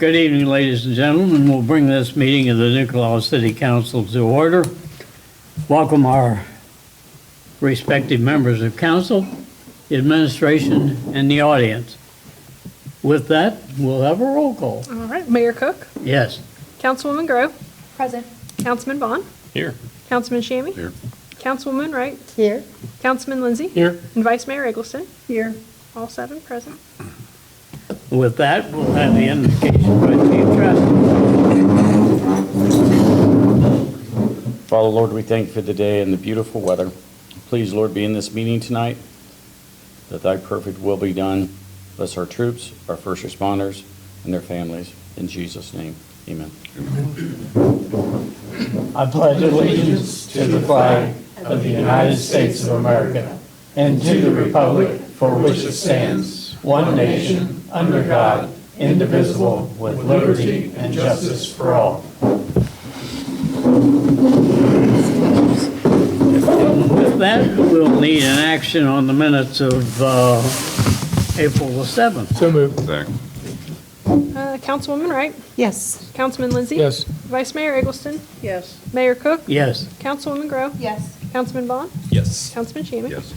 Good evening, ladies and gentlemen. We'll bring this meeting of the New Carlisle City Council to order. Welcome our respective members of council, the administration, and the audience. With that, we'll have a roll call. All right, Mayor Cook, Yes. Councilwoman Grove, Present. Councilman Bond, Here. Councilman Shammy, Here. Councilwoman Wright, Here. Councilman Lindsay, Here. and Vice Mayor Eggleston, Here. all 7 present. With that, we'll have the invocation by Chief Trask. Father, Lord, we thank you for the day and the beautiful weather. Please, Lord, be in this meeting tonight, that thy perfect will be done. Bless our troops, our first responders, and their families. In Jesus' name, amen. I pledge allegiance to the flag of the United States of America and to the republic for which it stands, one nation, under God, indivisible, with liberty and justice for all. With that, we'll need an action on the minutes of April the 7th. So moved. Councilwoman Wright, Yes. Councilman Lindsay. Yes. Vice Mayor Eggleston, Yes. Mayor Cook, Yes. Councilwoman Grove, Yes. Councilman Bond, Yes. Councilman Shammy. Yes.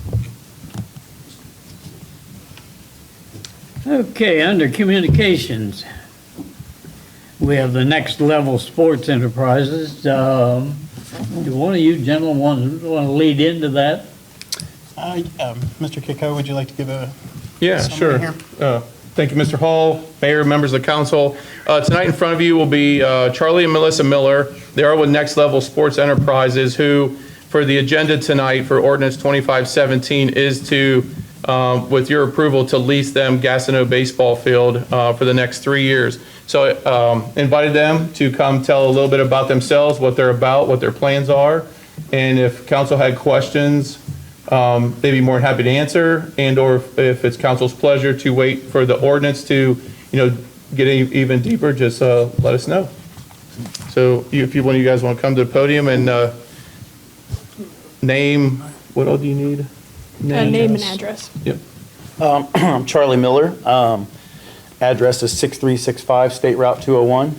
Okay, under communications, we have the Next Level Sports Enterprises. Do one of you gentlemen want to lead into that? Mr. Kiko, would you like to give a Yeah, summary sure. here? Thank you, Mr. Hall, Mayor, members of the council. Tonight in front of you will be Charlie and Melissa Miller. They are with Next Level Sports Enterprises, who, for the agenda tonight for ordinance 2517, is to, with your approval, to lease them Gastineau baseball field for the next 3 years. So invited them to come tell a little bit about themselves, what they're about, what their plans are, and if council had questions, they'd be more than happy to answer, and or if it's council's pleasure to wait for the ordinance to, get even deeper, just let us know. So if one of you guys want to come to the podium and name, what all do you need? Name and address. Yep. I'm Charlie Miller. Address is 6365 State Route 201.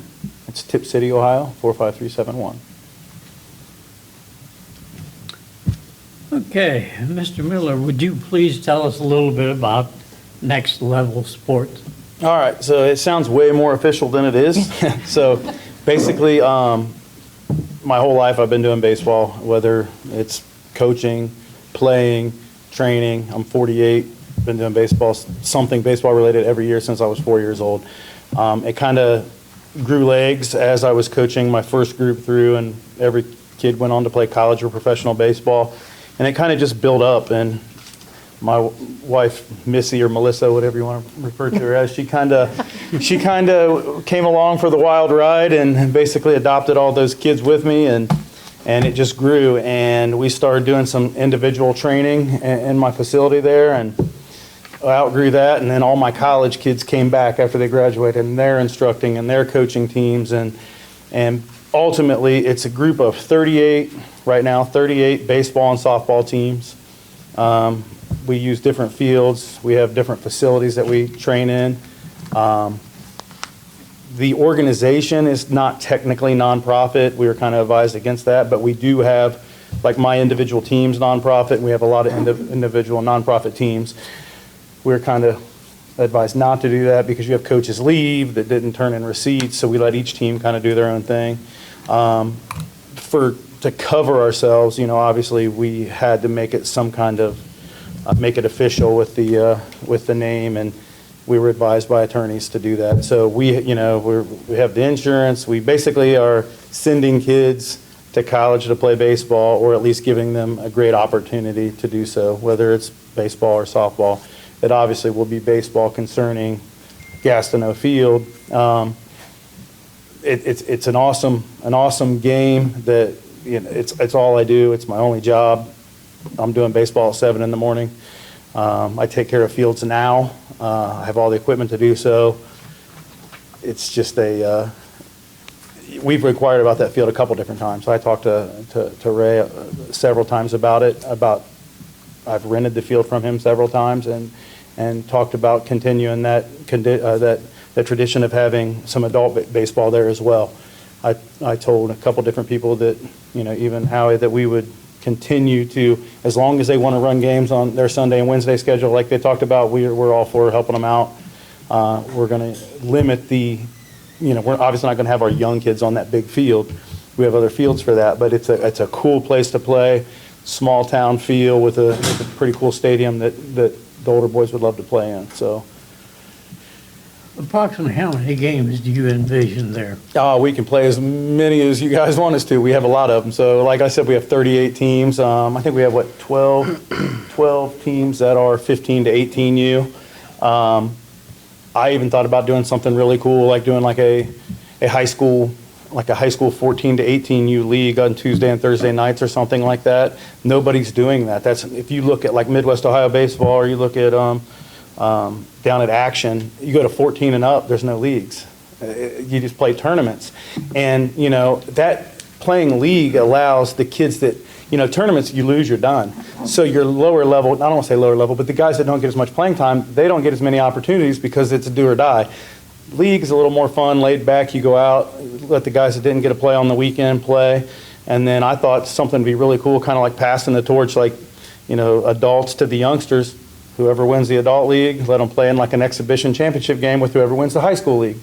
It's Tip City, Ohio, 45371. Okay, Mr. Miller, would you please tell us a little bit about Next Level Sports? All right, so it sounds way more official than it is. So basically, my whole life I've been doing baseball, whether it's coaching, playing, training. I'm 48, been doing baseball, something baseball related every year since I was 4 years old. It kind of grew legs as I was coaching my first group through, and every kid went on to play college or professional baseball. And it kind of just built up, and my wife, Missy or Melissa, whatever you want to refer to her as, she kind of came along for the wild ride and basically adopted all those kids with me, and it just grew. And we started doing some individual training in my facility there, and I outgrew that. And then all my college kids came back after they graduated, and they're instructing and they're coaching teams, and ultimately it's a group of 38 right now, 38 baseball and softball teams. We use different fields. We have different facilities that we train in. The organization is not technically nonprofit. We were kind of advised against that, but we do have, like my individual teams, nonprofit. We have a lot of individual nonprofit teams. We're kind of advised not to do that because you have coaches leave that didn't turn in receipts, so we let each team kind of do their own thing. To cover ourselves, obviously we had to make it some kind of, make it official with the name, and we were advised by attorneys to do that. So we have the insurance. We basically are sending kids to college to play baseball, or at least giving them a great opportunity to do so, whether it's baseball or softball. It obviously will be baseball concerning Gastineau Field. It's an awesome game that, it's all I do. It's my only job. I'm doing baseball at 7 in the morning. I take care of fields now. I have all the equipment to do so. It's just we've inquired about that field a couple different times. I talked to Ray several times about it. I've rented the field from him several times and talked about continuing that the tradition of having some adult baseball there as well. I told a couple different people that, even Howie, that we would continue to, as long as they want to run games on their Sunday and Wednesday schedule like they talked about, we're all for helping them out. We're going to limit we're obviously not going to have our young kids on that big field. We have other fields for that, but it's a cool place to play, small town feel with a pretty cool stadium that the older boys would love to play in, so. Approximately how many games do you envision there? We can play as many as you guys want us to. We have a lot of them. So like I said, we have 38 teams. I think we have, 12 teams that are 15 to 18U. I even thought about doing something really cool, like doing like a high school 14 to 18U league on Tuesday and Thursday nights or something like that. Nobody's doing that. If you look at like Midwest Ohio Baseball, or you look at down at Action, you go to 14 and up, there's no leagues. You just play tournaments. And, that playing league allows the kids that, tournaments, you lose, you're done. So your lower level, I don't want to say lower level, but the guys that don't get as much playing time, they don't get as many opportunities because it's a do or die. League is a little more fun, laid back. You go out, let the guys that didn't get to play on the weekend play. And then I thought something would be really cool, kind of like passing the torch, like, adults to the youngsters. Whoever wins the adult league, let them play in like an exhibition championship game with whoever wins the high school league.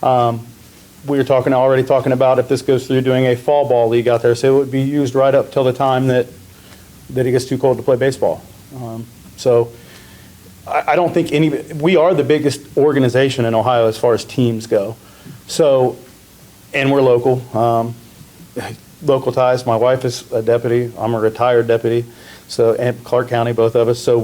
We were already talking about, if this goes through, doing a fall ball league out there, so it would be used right up till the time that it gets too cold to play baseball. So I don't think we are the biggest organization in Ohio as far as teams go. So, and we're local. Local ties. My wife is a deputy. I'm a retired deputy. So, and Clark County, both of us. So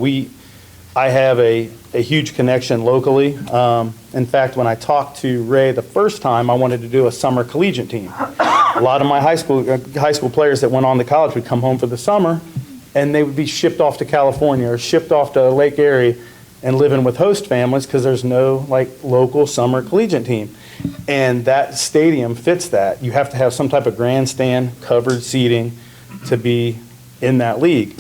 I have a huge connection locally. In fact, when I talked to Ray the first time, I wanted to do a summer collegiate team. A lot of my high school players that went on to college would come home for the summer, and they would be shipped off to California or shipped off to Lake Erie and living with host families because there's no local summer collegiate team. And that stadium fits that. You have to have some type of grandstand, covered seating to be in that league.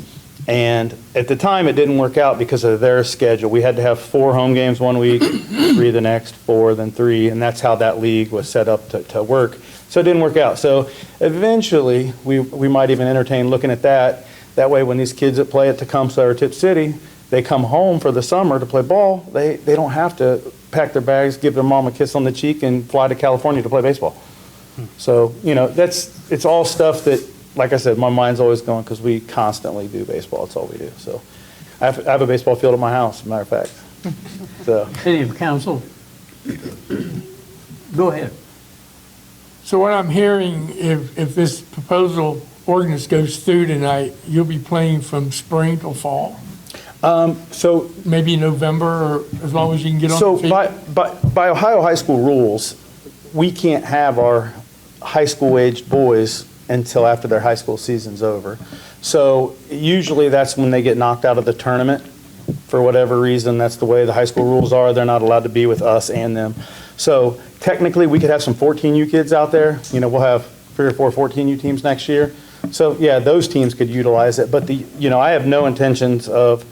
And at the time, it didn't work out because of their schedule. We had to have 4 home games one week, 3 the next, 4, then 3, and that's how that league was set up to work. So it didn't work out. So eventually, we might even entertain looking at that. That way, when these kids that play at Tecumseh or Tip City, they come home for the summer to play ball, they don't have to pack their bags, give their mom a kiss on the cheek, and fly to California to play baseball. So, it's all stuff that, like I said, my mind's always going because we constantly do baseball. That's all we do. So I have a baseball field at my house, as a matter of fact. So. Any of council? Go ahead. So what I'm hearing, if this proposal ordinance goes through tonight, you'll be playing from spring till fall? So Maybe November, or as long as you can get on the field? So by Ohio high school rules, we can't have our high school-aged boys until after their high school season's over. So usually that's when they get knocked out of the tournament. For whatever reason, that's the way the high school rules are. They're not allowed to be with us and them. So technically, we could have some 14U kids out there. We'll have 3 or 4 14U teams next year. So yeah, those teams could utilize it. But I have no intentions of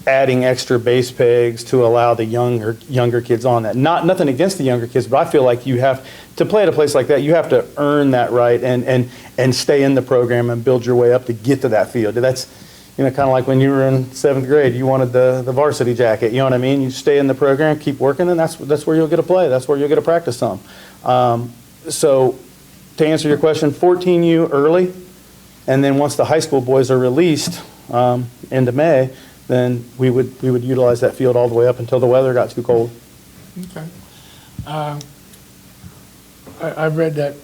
adding extra base pegs to allow the younger kids on that. Nothing against the younger kids, but I feel like you have to play at a place like that. You have to earn that right and stay in the program and build your way up to get to that field. That's kind of like when you were in 7th grade, you wanted the varsity jacket. You know what I mean? You stay in the program, keep working, and that's where you'll get to play. That's where you'll get to practice some. So to answer your question, 14U early, and then once the high school boys are released into May, then we would utilize that field all the way up until the weather got too cold. Okay. I've read that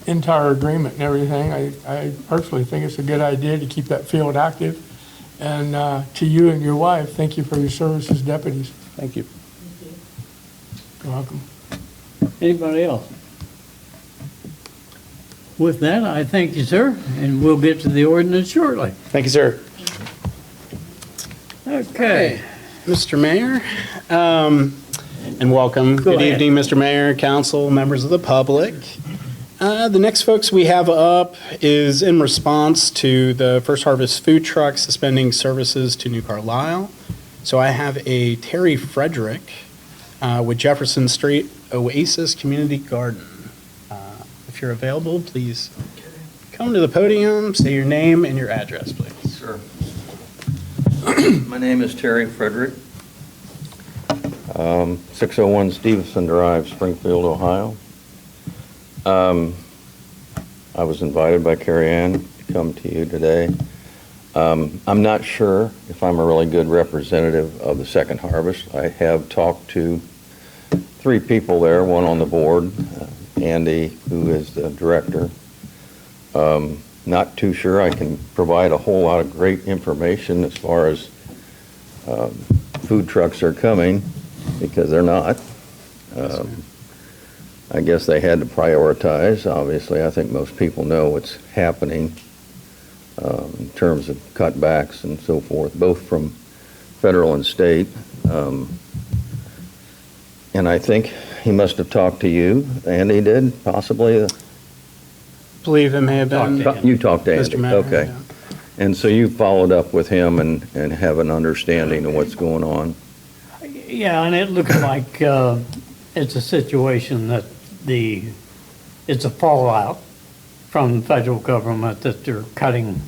entire agreement and everything. I personally think it's a good idea to keep that field active. And to you and your wife, thank you for your service as deputies. Thank you. You're welcome. Anybody else? With that, I thank you, sir, and we'll get to the ordinance shortly. Thank you, sir. Okay. Mr. Mayor, and welcome. Go Good ahead. evening, Mr. Mayor, council, members of the public. The next folks we have up is in response to the First Harvest Food Truck suspending services to New Carlisle. So I have a Terry Frederick with Jefferson Street Oasis Community Garden. If you're available, please come to the podium, say your name and your address, please. Sure. My name is Terry Frederick. 601 Stevenson Drive, Springfield, Ohio. I was invited by Carrie Ann to come to you today. I'm not sure if I'm a really good representative of the Second Harvest. I have talked to 3 people there, one on the board, Andy, who is the director. Not too sure I can provide a whole lot of great information as far as food trucks are coming, because they're not. I guess they had to prioritize. Obviously, I think most people know what's happening in terms of cutbacks and so forth, both from federal and state. And I think he must have talked to you. Andy did, possibly? Believe it may have been You talked to Andy, Mr. Mayor. okay. yeah. And so you followed up with him and have an understanding of what's going on? Yeah, and it looks like it's a situation that it's a fallout from the federal government that they're cutting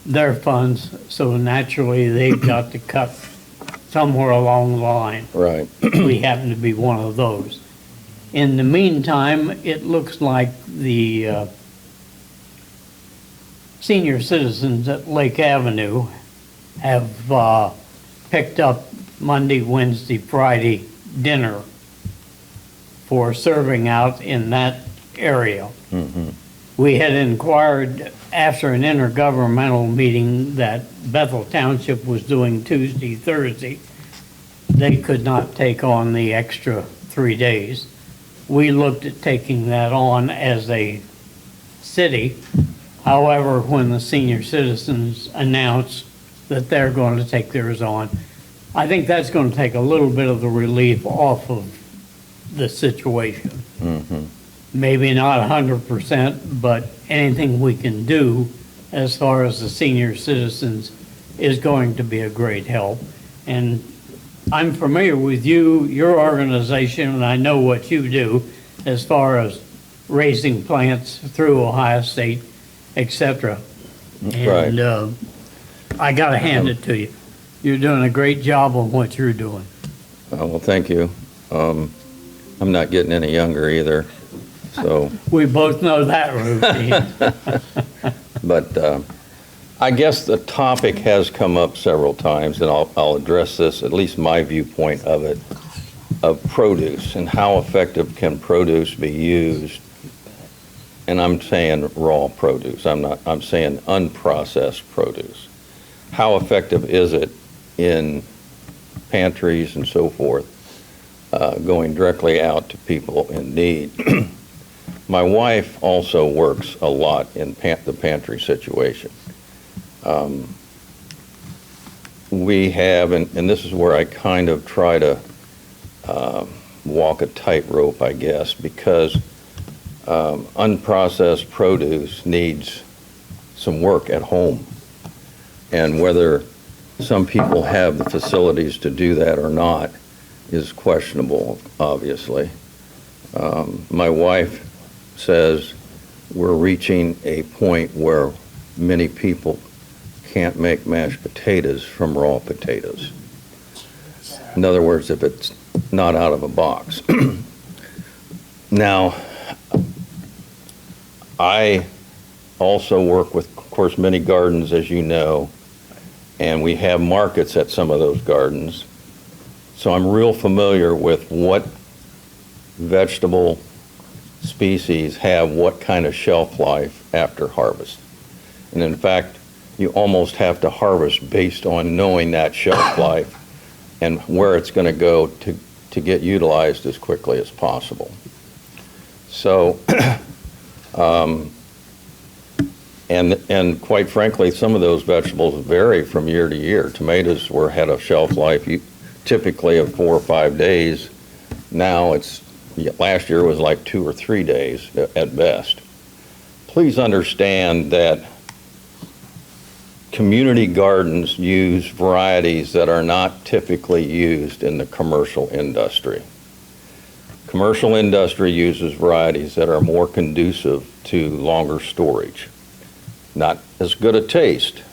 their funds, so naturally they've got to cut somewhere along the line. Right. We happen to be one of those. In the meantime, it looks like the senior citizens at Lake Avenue have picked up Monday, Wednesday, Friday dinner for serving out in that area. We had inquired after an intergovernmental meeting that Bethel Township was doing Tuesday, Thursday. They could not take on the extra 3 days. We looked at taking that on as a city. However, when the senior citizens announced that they're going to take theirs on, I think that's going to take a little bit of the relief off of the situation. Maybe not 100%, but anything we can do as far as the senior citizens is going to be a great help. And I'm familiar with you, your organization, and I know what you do as far as raising plants through Ohio State, etc. And I got to hand it to you. You're doing a great job on what you're doing. Well, thank you. I'm not getting any younger either, so. We both know that routine. But I guess the topic has come up several times, and I'll address this, at least my viewpoint of it, of produce and how effective can produce be used. And I'm saying raw produce. I'm saying unprocessed produce. How effective is it in pantries and so forth, going directly out to people in need? My wife also works a lot in the pantry situation. We have, and this is where I kind of try to walk a tightrope, I guess, because unprocessed produce needs some work at home. And whether some people have the facilities to do that or not is questionable, obviously. My wife says we're reaching a point where many people can't make mashed potatoes from raw potatoes. In other words, if it's not out of a box. Now, I also work with, of course, many gardens, as you know, and we have markets at some of those gardens. So I'm real familiar with what vegetable species have what kind of shelf life after harvest. And in fact, you almost have to harvest based on knowing that shelf life and where it's going to go to get utilized as quickly as possible. So, and quite frankly, some of those vegetables vary from year to year. Tomatoes had a shelf life typically of 4 or 5 days. Now last year was like 2 or 3 days at best. Please understand that community gardens use varieties that are not typically used in the commercial industry. Commercial industry uses varieties that are more conducive to longer storage. Not as good a taste,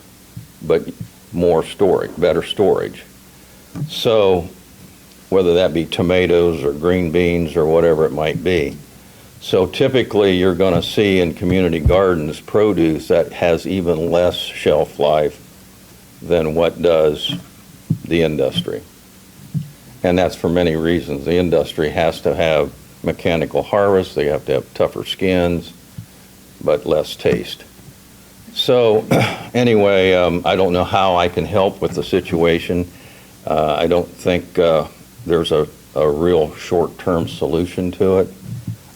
but more storage, better storage. So whether that be tomatoes or green beans or whatever it might be. So typically you're going to see in community gardens produce that has even less shelf life than what does the industry. And that's for many reasons. The industry has to have mechanical harvest, they have to have tougher skins, but less taste. So anyway, I don't know how I can help with the situation. I don't think there's a real short-term solution to it.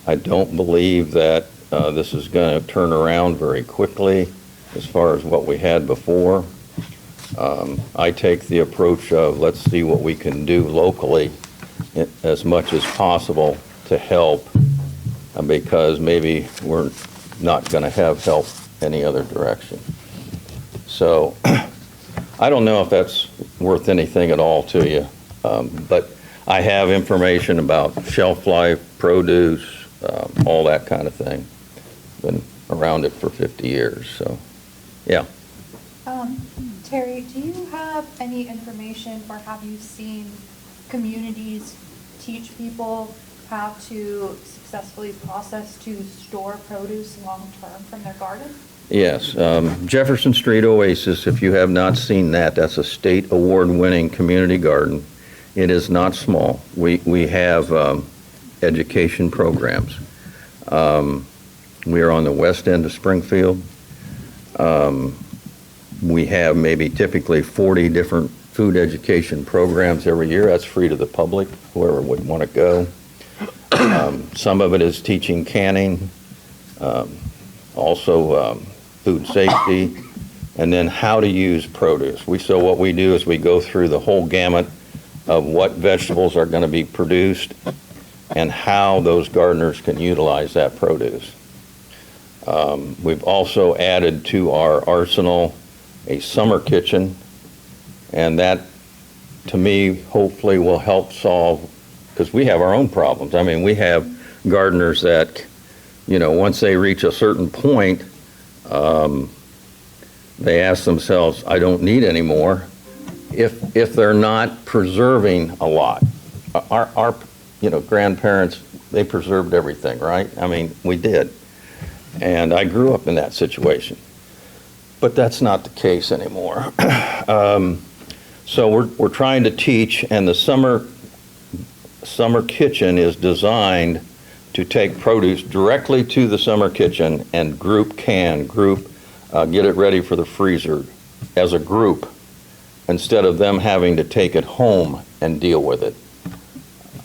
I don't believe that this is going to turn around very quickly as far as what we had before. I take the approach of let's see what we can do locally as much as possible to help, because maybe we're not going to have help any other direction. So I don't know if that's worth anything at all to you, but I have information about shelf life, produce, all that kind of thing. Been around it for 50 years, so yeah. Terry, do you have any information or have you seen communities teach people how to successfully process to store produce long-term from their garden? Yes, Jefferson Street Oasis, if you have not seen that, that's a state award-winning community garden. It is not small. We have education programs. We are on the west end of Springfield. We have maybe typically 40 different food education programs every year. That's free to the public, whoever would want to go. Some of it is teaching canning, also food safety, and then how to use produce. So what we do is we go through the whole gamut of what vegetables are going to be produced and how those gardeners can utilize that produce. We've also added to our arsenal a summer kitchen, and that, to me, hopefully will help solve, because we have our own problems. I mean, we have gardeners that, once they reach a certain point, they ask themselves, I don't need any more, if they're not preserving a lot. Our grandparents, they preserved everything, right? I mean, we did. And I grew up in that situation. But that's not the case anymore. So we're trying to teach, and the summer kitchen is designed to take produce directly to the summer kitchen and get it ready for the freezer as a group, instead of them having to take it home and deal with it.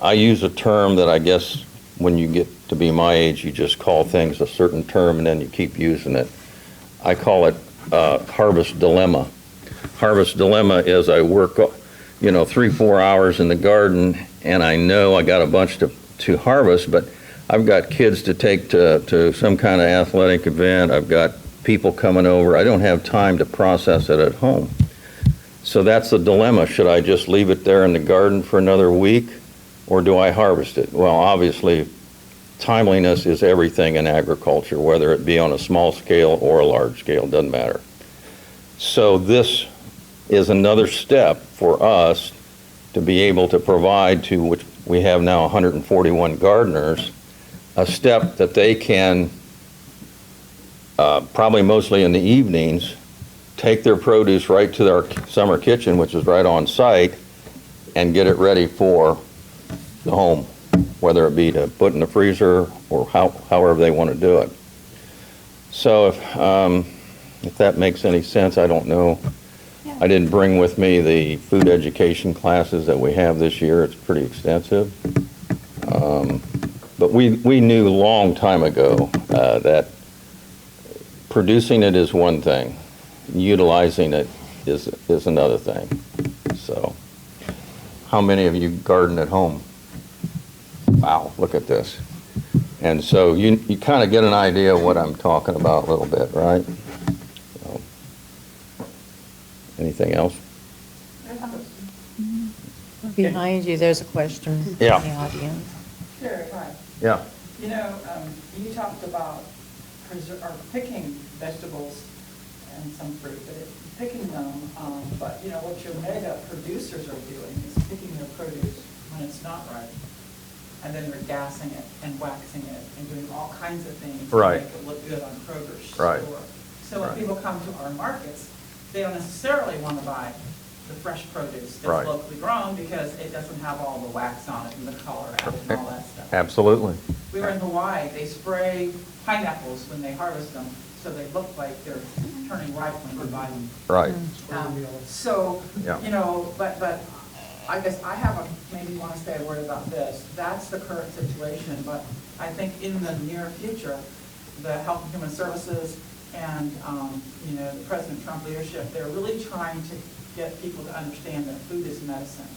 I use a term that I guess when you get to be my age, you just call things a certain term and then you keep using it. I call it harvest dilemma. Harvest dilemma is I work, 3-4 hours in the garden, and I know I got a bunch to harvest, but I've got kids to take to some kind of athletic event. I've got people coming over. I don't have time to process it at home. So that's the dilemma. Should I just leave it there in the garden for another week, or do I harvest it? Well, obviously, timeliness is everything in agriculture, whether it be on a small scale or a large scale, doesn't matter. So this is another step for us to be able to provide to, which we have now 141 gardeners, a step that they can, probably mostly in the evenings, take their produce right to their summer kitchen, which is right on site, and get it ready for the home, whether it be to put in the freezer or however they want to do it. So if that makes any sense, I don't know. Yeah. I didn't bring with me the food education classes that we have this year. It's pretty extensive. But we knew a long time ago that producing it is one thing, utilizing it is another thing. So, how many of you garden at home? Wow, look at this. And so you kind of get an idea of what I'm talking about a little bit, right? So, Anything else? Behind you, there's a question from the Yeah. audience. Sure, hi. Yeah. You know, you talked about picking vegetables and some fruit, but picking them, but you know, what your mega producers are doing is picking their produce when it's not ripe. And then they're gassing it and waxing it and doing all kinds of things Right. to make it look good on Kroger's Right. store. So when Right. people come to our markets, they don't necessarily want to buy the fresh produce that's Right. locally grown because it doesn't have all the wax on it and the color added and all that stuff. Absolutely. We were in Hawaii, they spray pineapples when they harvest them, so they look like they're turning ripe when you buy them. Right. So, Yeah. you know, but I guess I have maybe want to say a word about this. That's the current situation, but I think in the near future, the Health and Human Services and, you know, the President Trump leadership, they're really trying to get people to understand that food is medicine.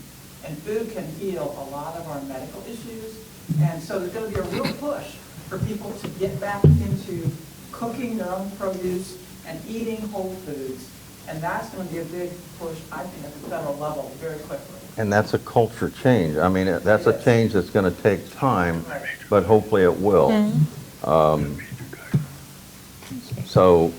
And food can heal a lot of our medical issues. And so there's going to be a real push for people to get back into cooking their own produce and eating whole foods. And that's going to be a big push, I think, at the federal level very quickly. And that's a culture change. I mean, that's a change that's going to take time, but hopefully it will. So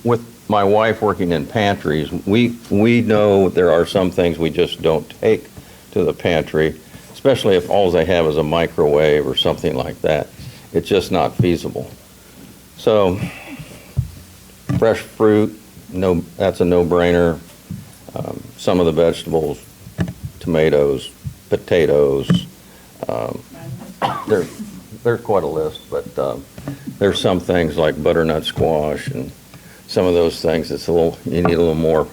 with my wife working in pantries, we know there are some things we just don't take to the pantry, especially if all they have is a microwave or something like that. It's just not feasible. So fresh fruit, no, that's a no-brainer. Some of the vegetables, tomatoes, potatoes, there's quite a list, but there's some things like butternut squash and some of those things that's you need a little more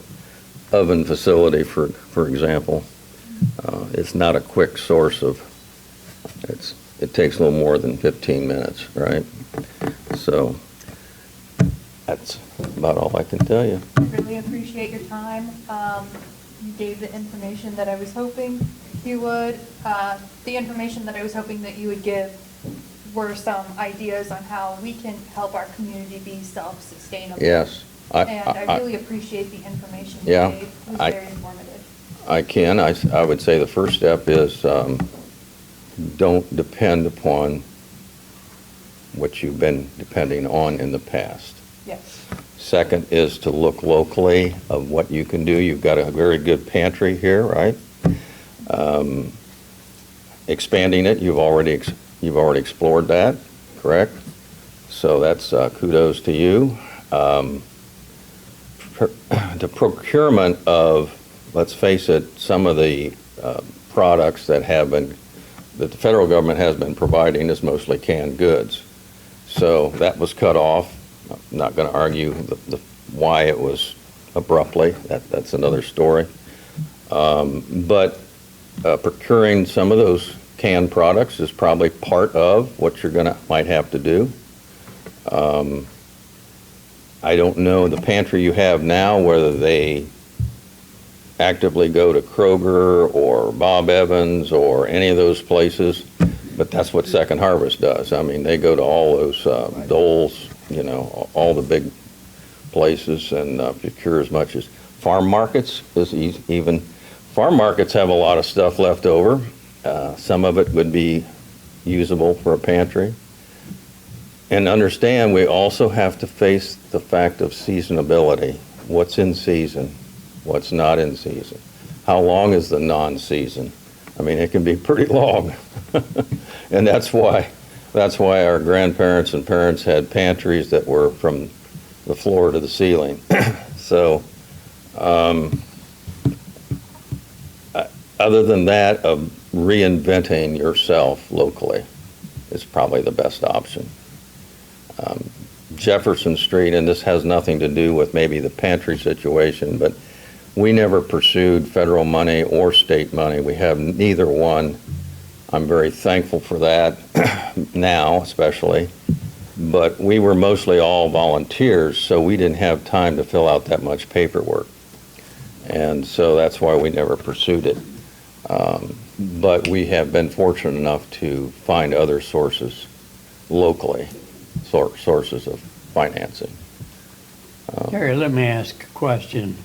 oven facility, for example. It's not a quick source of, it takes a little more than 15 minutes, right? So that's about all I can tell you. I really appreciate your time. You gave the information that I was hoping you would. The information that I was hoping that you would give were some ideas on how we can help our community be self-sustainable. Yes. And I really appreciate the information you Yeah, gave. It was very informative. I would say the first step is don't depend upon what you've been depending on in the past. Yes. Second is to look locally of what you can do. You've got a very good pantry here, right? Expanding it, you've already explored that, correct? So that's kudos to you. The procurement of, let's face it, some of the products that the federal government has been providing is mostly canned goods. So that was cut off. I'm not going to argue why it was abruptly. That's another story. But procuring some of those canned products is probably part of what you're might have to do. I don't know the pantry you have now, whether they actively go to Kroger or Bob Evans or any of those places, but that's what Second Harvest does. I mean, they go to all those Doles, you know, all the big places and procure as much as farm markets. Farm markets have a lot of stuff left over. Some of it would be usable for a pantry. And understand, we also have to face the fact of seasonability. What's in season? What's not in season? How long is the non-season? I mean, it can be pretty long. And that's why our grandparents and parents had pantries that were from the floor to the ceiling. So, other than that, of reinventing yourself locally is probably the best option. Jefferson Street, and this has nothing to do with maybe the pantry situation, but we never pursued federal money or state money. We have neither one. I'm very thankful for that now, especially. But we were mostly all volunteers, so we didn't have time to fill out that much paperwork. And so that's why we never pursued it. But we have been fortunate enough to find other sources locally, sources of financing. Terry, let me ask a question.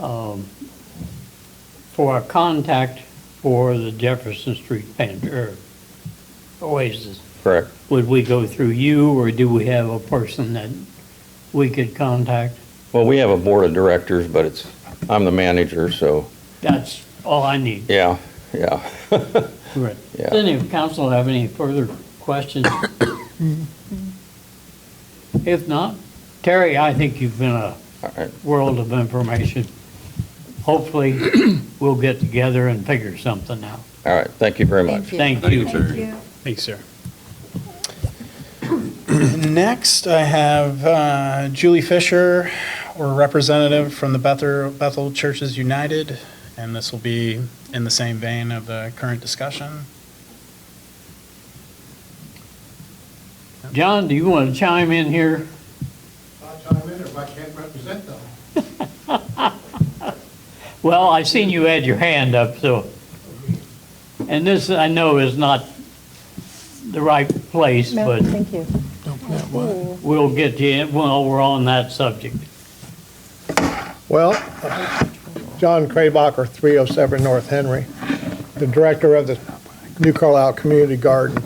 for a contact for the Jefferson Street Pantry, Oasis. Correct. Would we go through you, or do we have a person that we could contact? Well, we have a board of directors, but I'm the manager, so, That's all I need. yeah. Right. Yeah. Does any council have any further questions? If not, Terry, I think you've been a All right. world of information. Hopefully, we'll get together and figure something out. All right, thank you very much. Thank you. Thank you. Thanks, sir. Next, I have Julie Fisher, or representative from the Bethel Churches United, and this will be in the same vein of the current discussion. John, do you want to chime in here? I'll chime in if I can't represent them. Well, I seen you had your hand up, so, and this, I know, is not the right place, No, but thank you. we'll get you in while we're on that subject. Well, John Kraybacher, 307 North Henry, the director of the New Carlisle Community Garden,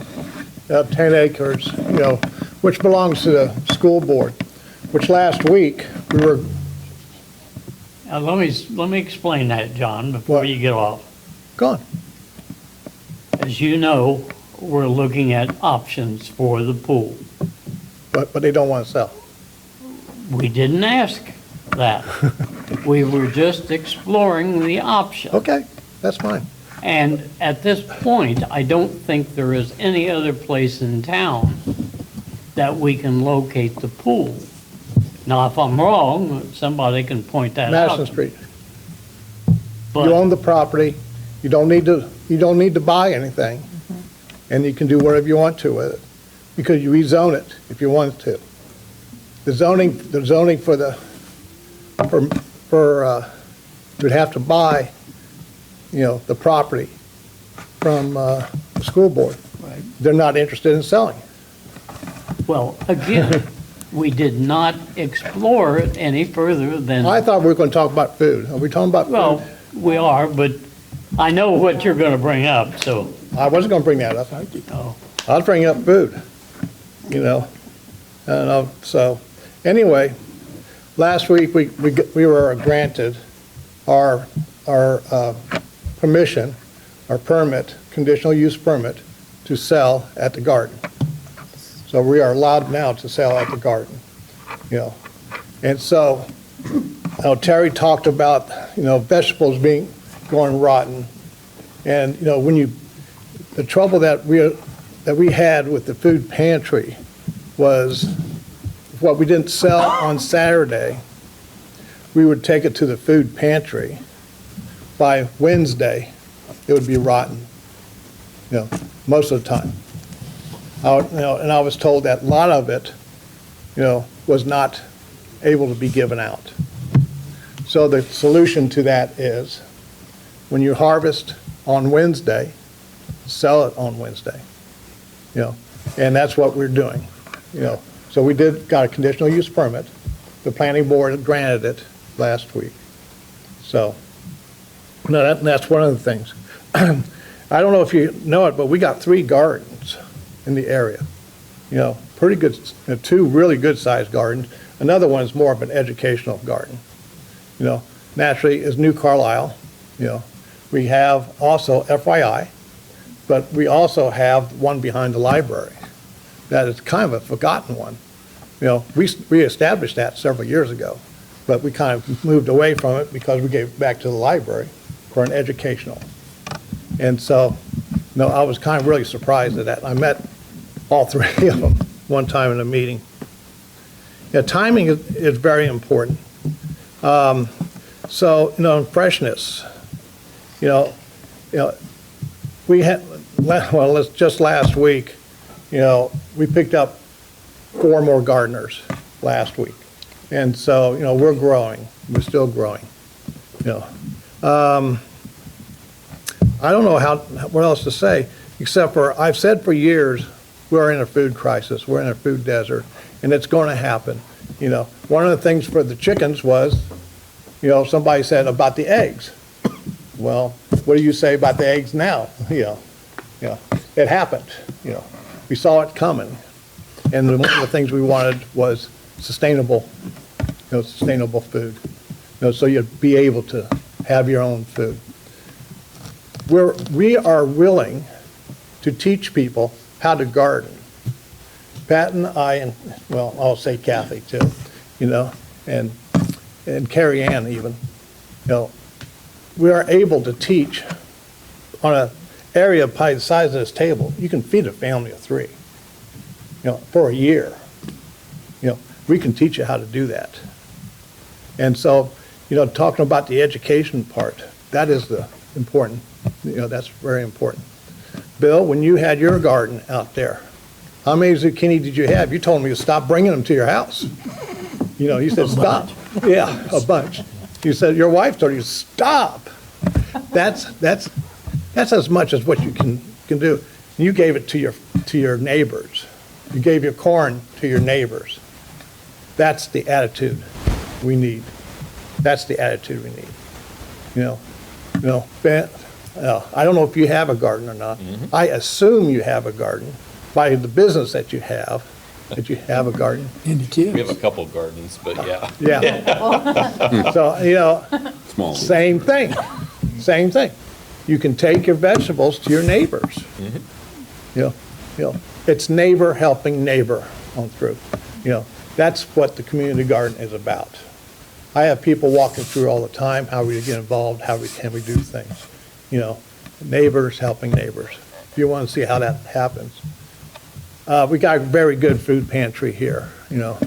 10 acres, which belongs to the school board, which last week we were, Now, let me explain that, John, before What? you get off. gone. As you know, we're looking at options for the pool. But they don't want to sell. We didn't ask that. We were just exploring the option. Okay, that's fine. And at this point, I don't think there is any other place in town that we can locate the pool. Now, if I'm wrong, somebody can point that out. Madison Street. But- You own the property, you don't need to buy anything, and you can do whatever you want to with it, because you rezone it if you want to. The zoning you'd have to buy, the property from the school board. Right. They're not interested in selling. Well, again, we did not explore it any further than, I thought we were going to talk about food. Are we talking about well, food? we are, but I know what you're going to bring up, so, I wasn't going to bring that up. oh, I was bringing up food, so, anyway, last week, we were granted our permission, our permit, conditional use permit, to sell at the garden. So we are allowed now to sell at the garden, And so, Terry talked about, vegetables going rotten. And, the trouble that we had with the food pantry was what we didn't sell on Saturday, we would take it to the food pantry. By Wednesday, it would be rotten, most of the time. And I was told that a lot of it, was not able to be given out. So the solution to that is, when you harvest on Wednesday, sell it on Wednesday, and that's what we're doing, So we got a conditional use permit. The planning board granted it last week. So, that's one of the things. I don't know if you know it, but we got 3 gardens in the area. Pretty good, 2 really good-sized gardens. Another one is more of an educational garden. Naturally is New Carlisle. We have also FYI, but we also have one behind the library. That is kind of a forgotten one. We established that several years ago, but we kind of moved away from it because we gave it back to the library for an educational. And so, I was kind of really surprised at that. I met all 3 of them one time in a meeting. Timing is very important. So, freshness. We had, just last week, we picked up 4 more gardeners last week. And so, we're growing. We're still growing. I don't know what else to say, except for I've said for years, we're in a food crisis. We're in a food desert, and it's going to happen. One of the things for the chickens was You know, somebody said about the eggs. Well, what do you say about the eggs now? You know, it happened, you know. We saw it coming. And one of the things we wanted was sustainable, sustainable food. You know, so you'd be able to have your own food. We are willing to teach people how to garden. Pat and I, and well, I'll say Kathy too, you know, and Carrie Ann even, you know, we are able to teach on an area probably the size of this table. You can feed a family of 3, you know, for a year. You know, we can teach you how to do that. And so, you know, talking about the education part, that is the important, you know, that's very important. Bill, when you had your garden out there, how many zucchini did you have? You told me to stop bringing them to your house. You know, you said stop. Yeah, a bunch. You said, your wife told you, stop. That's as much as what you can do. You gave it to your neighbors. You gave your corn to your neighbors. That's the attitude we need. That's the attitude we need. You know, Ben, I don't know if you have a garden or not. I assume you have a garden by the business that you have a garden. And the kids. We have a couple gardens, but yeah. Yeah. So, you know, same thing. You can take your vegetables to your neighbors. You know, it's neighbor helping neighbor on through. You know, that's what the community garden is about. I have people walking through all the time, how we get involved, can we do things. You know, neighbors helping neighbors. If you want to see how that happens. We got a very good food pantry here, you know.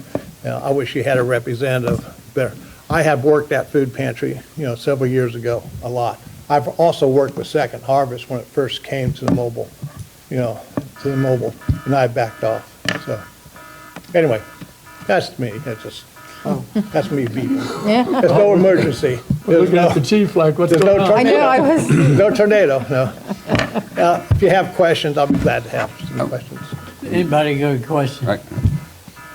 I wish you had a representative there. I have worked at food pantry, you know, several years ago, a lot. I've also worked with Second Harvest when it first came to the mobile, and I backed off. So, anyway, that's me. That's me beeping. Yeah. There's no emergency. Looking at the chief like, what's There's going no on? I know, I was. No tornado, no. If you have questions, I'll be glad to have some questions. Anybody got a question? Right.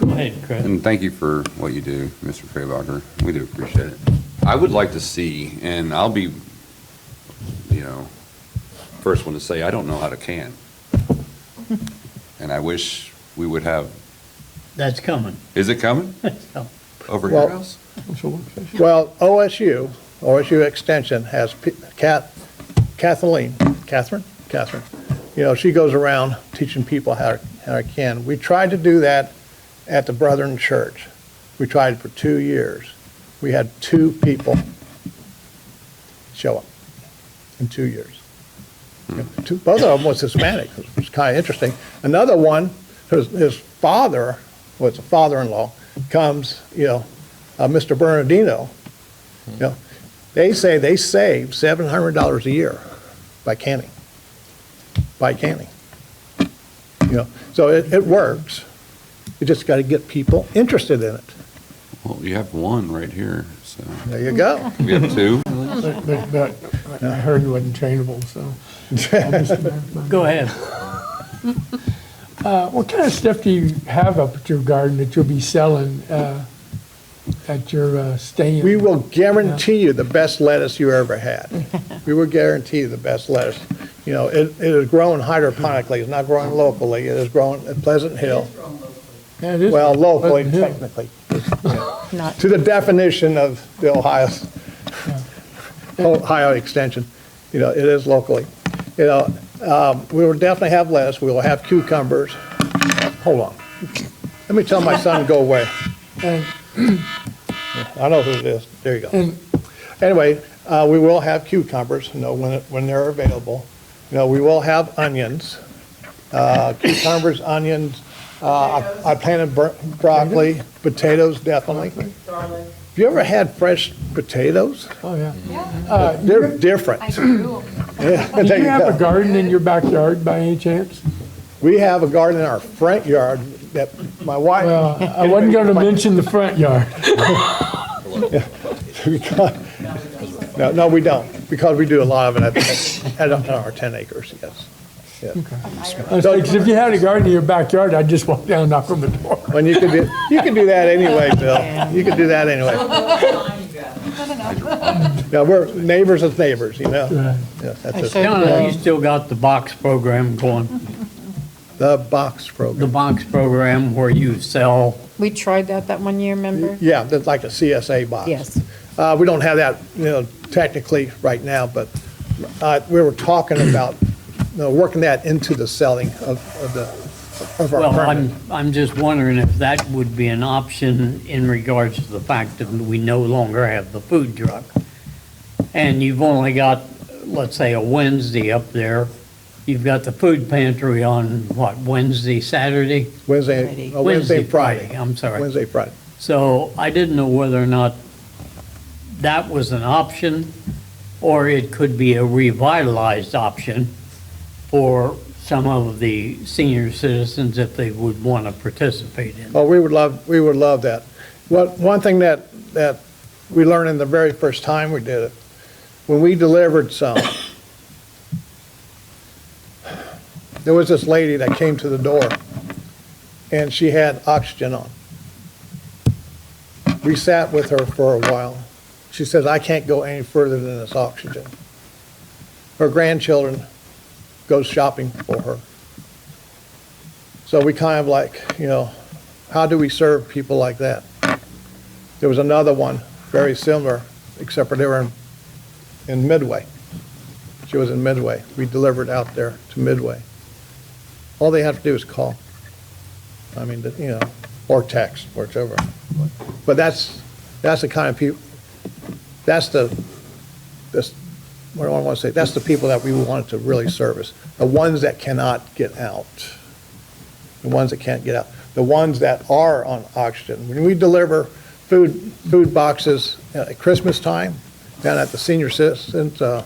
Go ahead, Chris. And thank you for what you do, Mr. Freebacher. We do appreciate it. I would like to see, and I'll be, you know, first one to say, I don't know how to can. And I wish we would have. That's coming. Is it coming? That's coming. Over Well- your house? Well, OSU Extension has Catherine, you know, she goes around teaching people how to can. We tried to do that at the Brethren Church. We tried for 2 years. We had 2 people show up in 2 years. Both of them was Hispanic, which was kind of interesting. Another one, his father was a father-in-law, comes, you know, Mr. Bernardino, you know, they say they save $700 a year by canning. You know, so it works. You just got to get people interested in it. Well, you have one right here, so. There you go. We have 2. But I heard he wasn't trainable, so. Go ahead. What kind of stuff do you have up at your garden that you'll be selling at your stand? We will guarantee you the best lettuce you ever had. We will guarantee you the best lettuce. You know, it is grown hydroponically. It's not growing locally. It is grown at Pleasant Hill. Yeah, it is. Well, locally, Pleasant Hill. technically. Not. To the definition of the Ohio Extension, you know, it is locally. You know, we will definitely have lettuce. We will have cucumbers. Hold on. Let me tell my son to go away. And I know who it is. There you go. And- Anyway, we will have cucumbers, you know, when they're available. You know, we will have onions, cucumbers, onions. I planted broccoli, potatoes, definitely. Garlic. Have you ever had fresh potatoes? Oh, yeah. They're different. I do. Yeah, Do there you you have a go. garden in your backyard by any chance? We have a garden in our front yard that my wife. Well, I wasn't going to mention the front yard. No, we don't, because we do a lot of it at our 10 acres, yes. Yes. I was like, 'cause if you had a garden in your backyard, I'd just walk down and knock on the door. And you can do that anyway, Bill. You can do that anyway. Yeah, we're neighbors of neighbors, you know? Right. Yeah, that's just Donna, you still got the box program going, the box the program. box program where you sell, We tried that one year, remember? Yeah, that's like a CSA box. Yes. We don't have that, technically right now, but we were talking about, working that into the selling of our well, permit. I'm just wondering if that would be an option in regards to the fact that we no longer have the food truck. And you've only got, let's say, a Wednesday up there. You've got the food pantry on, what, Wednesday, Saturday? Wednesday, Friday. I'm sorry. Wednesday, Friday. So I didn't know whether or not that was an option, or it could be a revitalized option for some of the senior citizens if they would want to participate in. Oh, we would love that. One thing that we learned in the very first time we did it, when we delivered some, there was this lady that came to the door, and she had oxygen on. We sat with her for a while. She says, I can't go any further than this oxygen. Her grandchildren go shopping for her. So we kind of like, how do we serve people like that? There was another one, very similar, except for they were in Midway. She was in Midway. We delivered out there to Midway. All they have to do is call. I mean, or text, whichever. But that's the kind of people, what do I want to say? That's the people that we wanted to really service. The ones that cannot get out. The ones that can't get out. The ones that are on oxygen. When we deliver food boxes at Christmas time, down at the senior citizens, down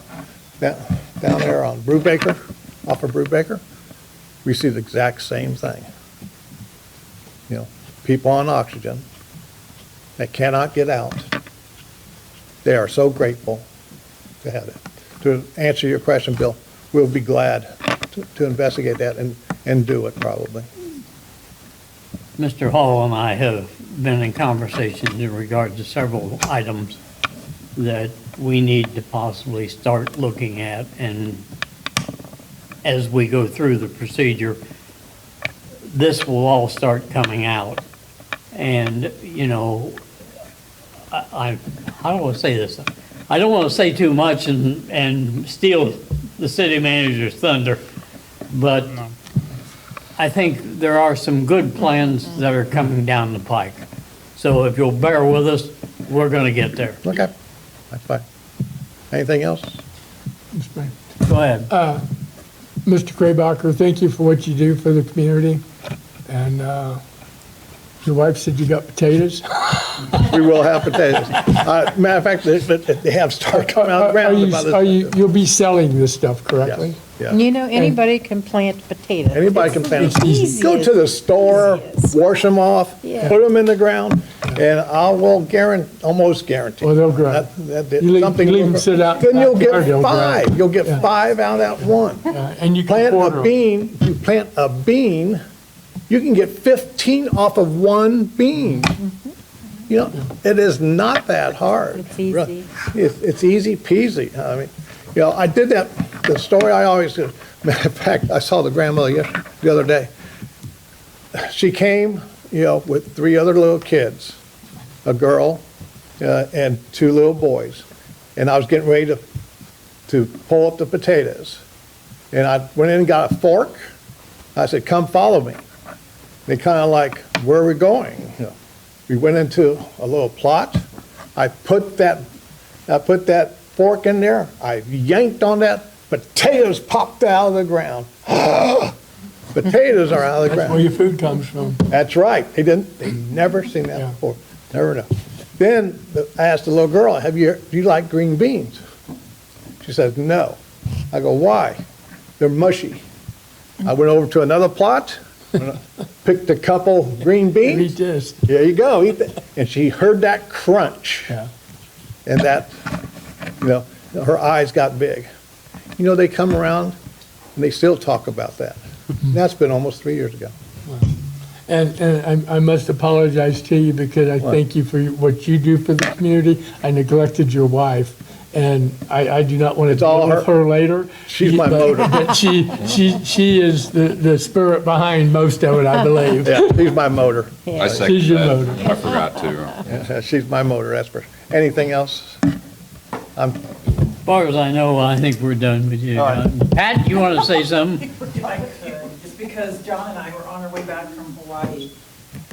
there on Brubaker, off of Brubaker, we see the exact same thing. People on oxygen that cannot get out. They are so grateful to have it. To answer your question, Bill, we'll be glad to investigate that and do it probably. Mr. Hall and I have been in conversations in regard to several items that we need to possibly start looking at, and as we go through the procedure, this will all start coming out. And, how do I say this? I don't want to say too much and steal the city manager's thunder, but I think there are some good plans that are coming down the pike. So if you'll bear with us, we're going to get there. Okay, that's fine. Anything else? Go ahead. Mr. Kraybacher, thank you for what you do for the community. And your wife said you got potatoes? We will have potatoes. Matter of fact, they have started coming out of the ground. You'll be selling this stuff, correctly? Yes. Anybody can plant potatoes. Anybody can plant It's them. easy. Go to the store, wash them off, Yeah. put them in the ground, and I will almost guarantee. Well, they'll grow. You leave them sit out Then you'll backyard, get they'll grow. 5. You'll get Yeah. 5 out of that one. And you can Plant quarter a 'em. bean, you plant a bean, you can get 15 off of one bean. It is not that hard. It's easy. It's easy peasy. I mean, I did that, the story I always do. Matter of fact, I saw the grandmother the other day. She came, with 3 other little kids, a girl and 2 little boys. And I was getting ready to pull up the potatoes. And I went in and got a fork. I said, come follow me. They kind of like, where are we going? We went into a little plot. I put that fork in there. I yanked on that. Potatoes popped out of the ground. Potatoes are out of the That's ground. where your food comes from. That's right. They never seen that before. Never know. Then I asked the little girl, do you like green beans? She says, no. I go, why? They're mushy. I went over to another plot, picked a couple green beans. Eat this. There you go, eat that. And she heard that crunch. Yeah. And that, her eyes got big. They come around and they still talk about that. That's been almost 3 years ago. And I must apologize to you because I thank you for what you do for the community. I neglected your wife, and I do not want to all deal with her. her later. She's my motor. But she is the spirit behind most of it, I believe. Yeah, she's my motor. I second She's your that. motor. I forgot to. Yeah, she's my motor, that's for, anything else? As far as I know, I think we're done with you. All right. John. Pat, you want to say something? If I could, just because John and I were on our way back from Hawaii,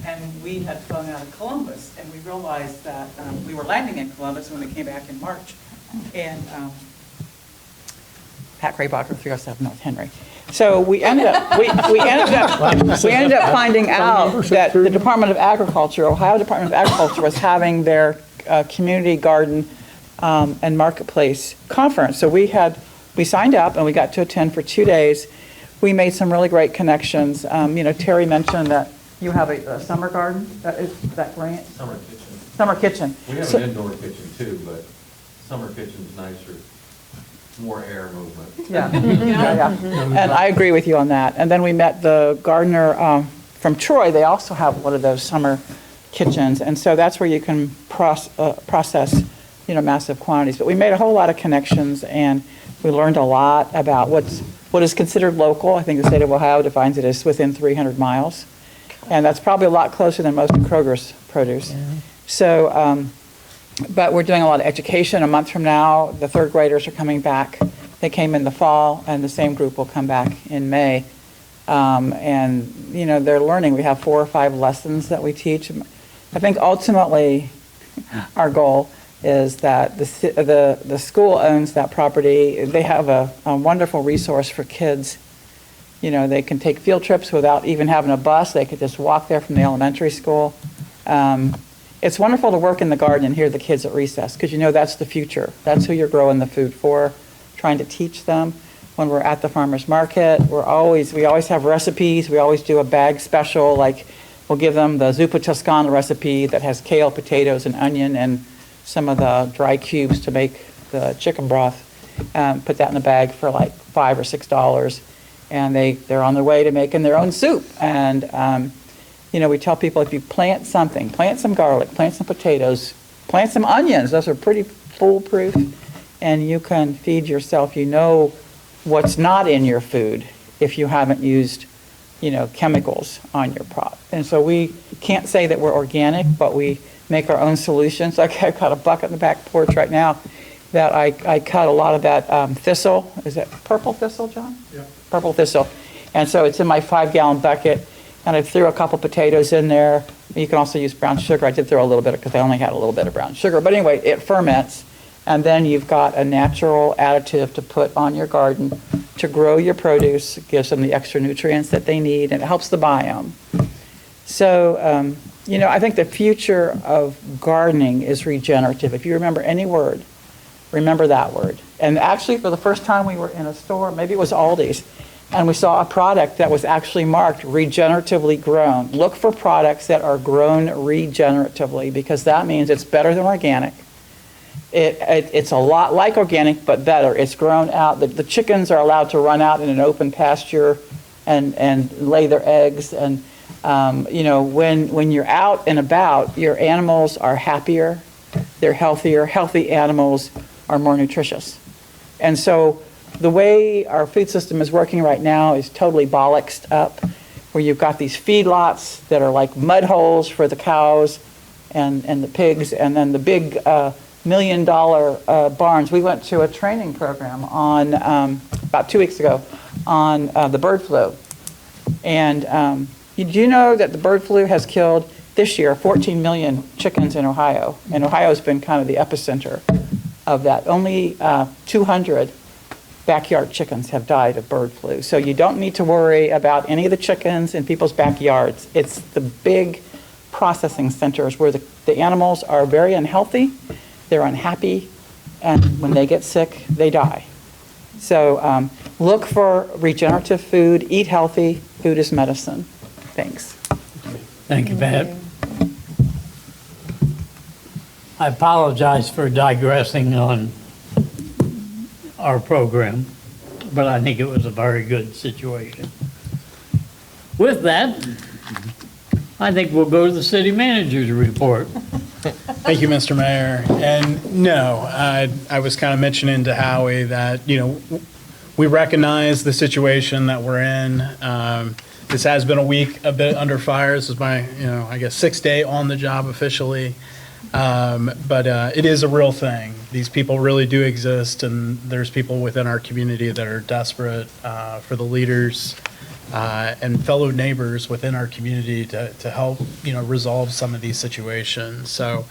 and we had flown out of Columbus, and we realized that we were landing in Columbus when we came back in March. And Pat Craybacher, 307 North Henry. So we ended up, we ended up finding out that the Department of Agriculture, Ohio Department of Agriculture, was having their community garden and marketplace conference. So we signed up and we got to attend for 2 days. We made some really great connections. Terry mentioned that you have a summer garden, that grant? Summer kitchen. Summer kitchen. We have So- an indoor kitchen too, but summer kitchen's nicer, more air movement. Yeah. And I agree with you on that. And then we met the gardener from Troy. They also have one of those summer kitchens. And so that's where you can process, massive quantities. But we made a whole lot of connections, and we learned a lot about what is considered local. I think the state of Ohio defines it as within 300 miles. And that's probably a lot closer than most of Kroger's produce. So, but we're doing a lot of education. A month from now, the third graders are coming back. They came in the fall, and the same group will come back in May. And, they're learning. We have 4 or 5 lessons that we teach. I think ultimately our goal is that the school owns that property. They have a wonderful resource for kids. They can take field trips without even having a bus. They could just walk there from the elementary school. It's wonderful to work in the garden and hear the kids at recess, because that's the future. That's who you're growing the food for, trying to teach them. When we're at the farmer's market, we always have recipes. We always do a bag special, like we'll give them the zuppa toscana recipe that has kale, potatoes, and onion, and some of the dry cubes to make the chicken broth. Put that in a bag for like $5 or $6, and they're on their way to making their own soup. And we tell people, if you plant something, plant some garlic, plant some potatoes, plant some onions. Those are pretty foolproof, and you can feed yourself. What's not in your food if you haven't used, chemicals on your crop. And so we can't say that we're organic, but we make our own solutions. Like I've got a bucket in the back porch right now that I cut a lot of that thistle. Is it purple thistle, John? Yeah. Purple thistle. And so it's in my 5-gallon bucket. And I threw a couple potatoes in there. You can also use brown sugar. I did throw a little bit because I only had a little bit of brown sugar. But anyway, it ferments. And then you've got a natural additive to put on your garden to grow your produce. It gives them the extra nutrients that they need, and it helps the biome. So, I think the future of gardening is regenerative. If you remember any word, remember that word. And actually, for the first time, we were in a store, maybe it was Aldi's, and we saw a product that was actually marked regeneratively grown. Look for products that are grown regeneratively, because that means it's better than organic. It's a lot like organic, but better. It's grown out. The chickens are allowed to run out in an open pasture and lay their eggs. And, when you're out and about, your animals are happier, they're healthier. Healthy animals are more nutritious. And so the way our food system is working right now is totally bollocksed up, where you've got these feedlots that are like mud holes for the cows and the pigs, and then the big $1 million barns. We went to a training program on about 2 weeks ago on the bird flu. And do you know that the bird flu has killed this year 14 million chickens in Ohio? And Ohio's been kind of the epicenter of that. Only 200 backyard chickens have died of bird flu. So you don't need to worry about any of the chickens in people's backyards. It's the big processing centers where the animals are very unhealthy, they're unhappy, and when they get sick, they die. So look for regenerative food, eat healthy, food is medicine. Thanks. Thank you, Pat. I apologize for digressing on our program, but I think it was a very good situation. With that, I think we'll go to the city manager's report. Thank you, Mr. Mayor. And no, I was kind of mentioning to Howie that, we recognize the situation that we're in. This has been a week a bit under fire. This is my, I guess, 6th day on the job officially. But it is a real thing. These people really do exist, and there's people within our community that are desperate for the leaders and fellow neighbors within our community to help, resolve some of these situations. So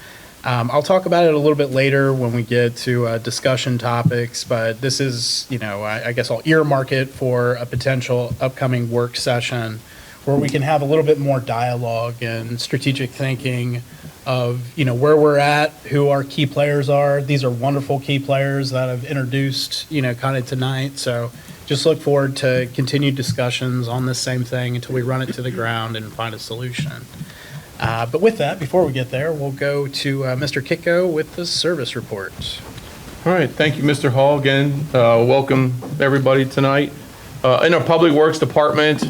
I'll talk about it a little bit later when we get to discussion topics, but this is, I guess I'll earmark it for a potential upcoming work session where we can have a little bit more dialogue and strategic thinking of, where we're at, who our key players are. These are wonderful key players that I've introduced, kind of tonight. So just look forward to continued discussions on this same thing until we run it to the ground and find a solution. But with that, before we get there, we'll go to Mr. Kitco with the service report. All right, thank you, Mr. Hall. Again, welcome everybody tonight. In our Public Works Department,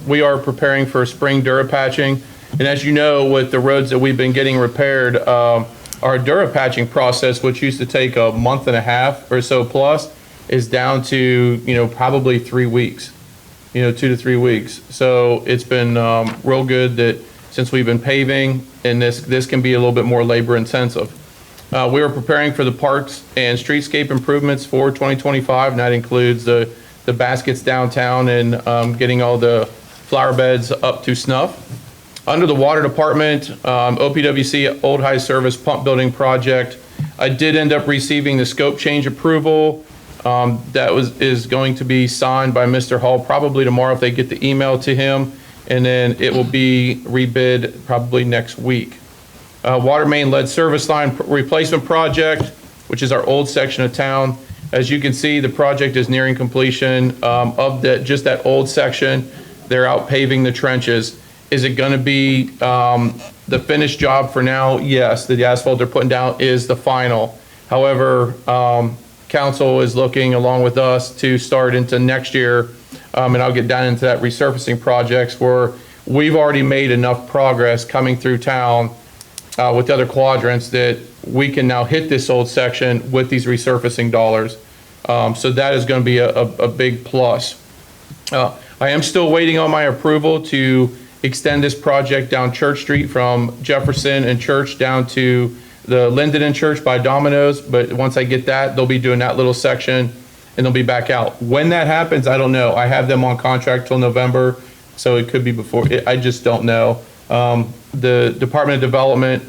we are preparing for spring Durapatching. And as you know, with the roads that we've been getting repaired, our Durapatching process, which used to take a month and a half or so plus, is down to, probably 3 weeks, 2 to 3 weeks. So it's been real good that since we've been paving, and this can be a little bit more labor intensive. We are preparing for the parks and streetscape improvements for 2025, and that includes the baskets downtown and getting all the flower beds up to snuff. Under the water department, OPWC Old High Service Pump Building Project, I did end up receiving the scope change approval. That is going to be signed by Mr. Hall probably tomorrow if they get the email to him, and then it will be rebid probably next week. Water main lead service line replacement project, which is our old section of town. As you can see, the project is nearing completion of just that old section. They're out paving the trenches. Is it going to be the finished job for now? Yes, the asphalt they're putting down is the final. However, council is looking along with us to start into next year, and I'll get down into that resurfacing projects where we've already made enough progress coming through town with the other quadrants that we can now hit this old section with these resurfacing dollars. So that is going to be a big plus. I am still waiting on my approval to extend this project down Church Street from Jefferson and Church down to the Linden and Church by Domino's. But once I get that, they'll be doing that little section and they'll be back out. When that happens, I don't know. I have them on contract till November, so it could be before. I just don't know. The Department of Development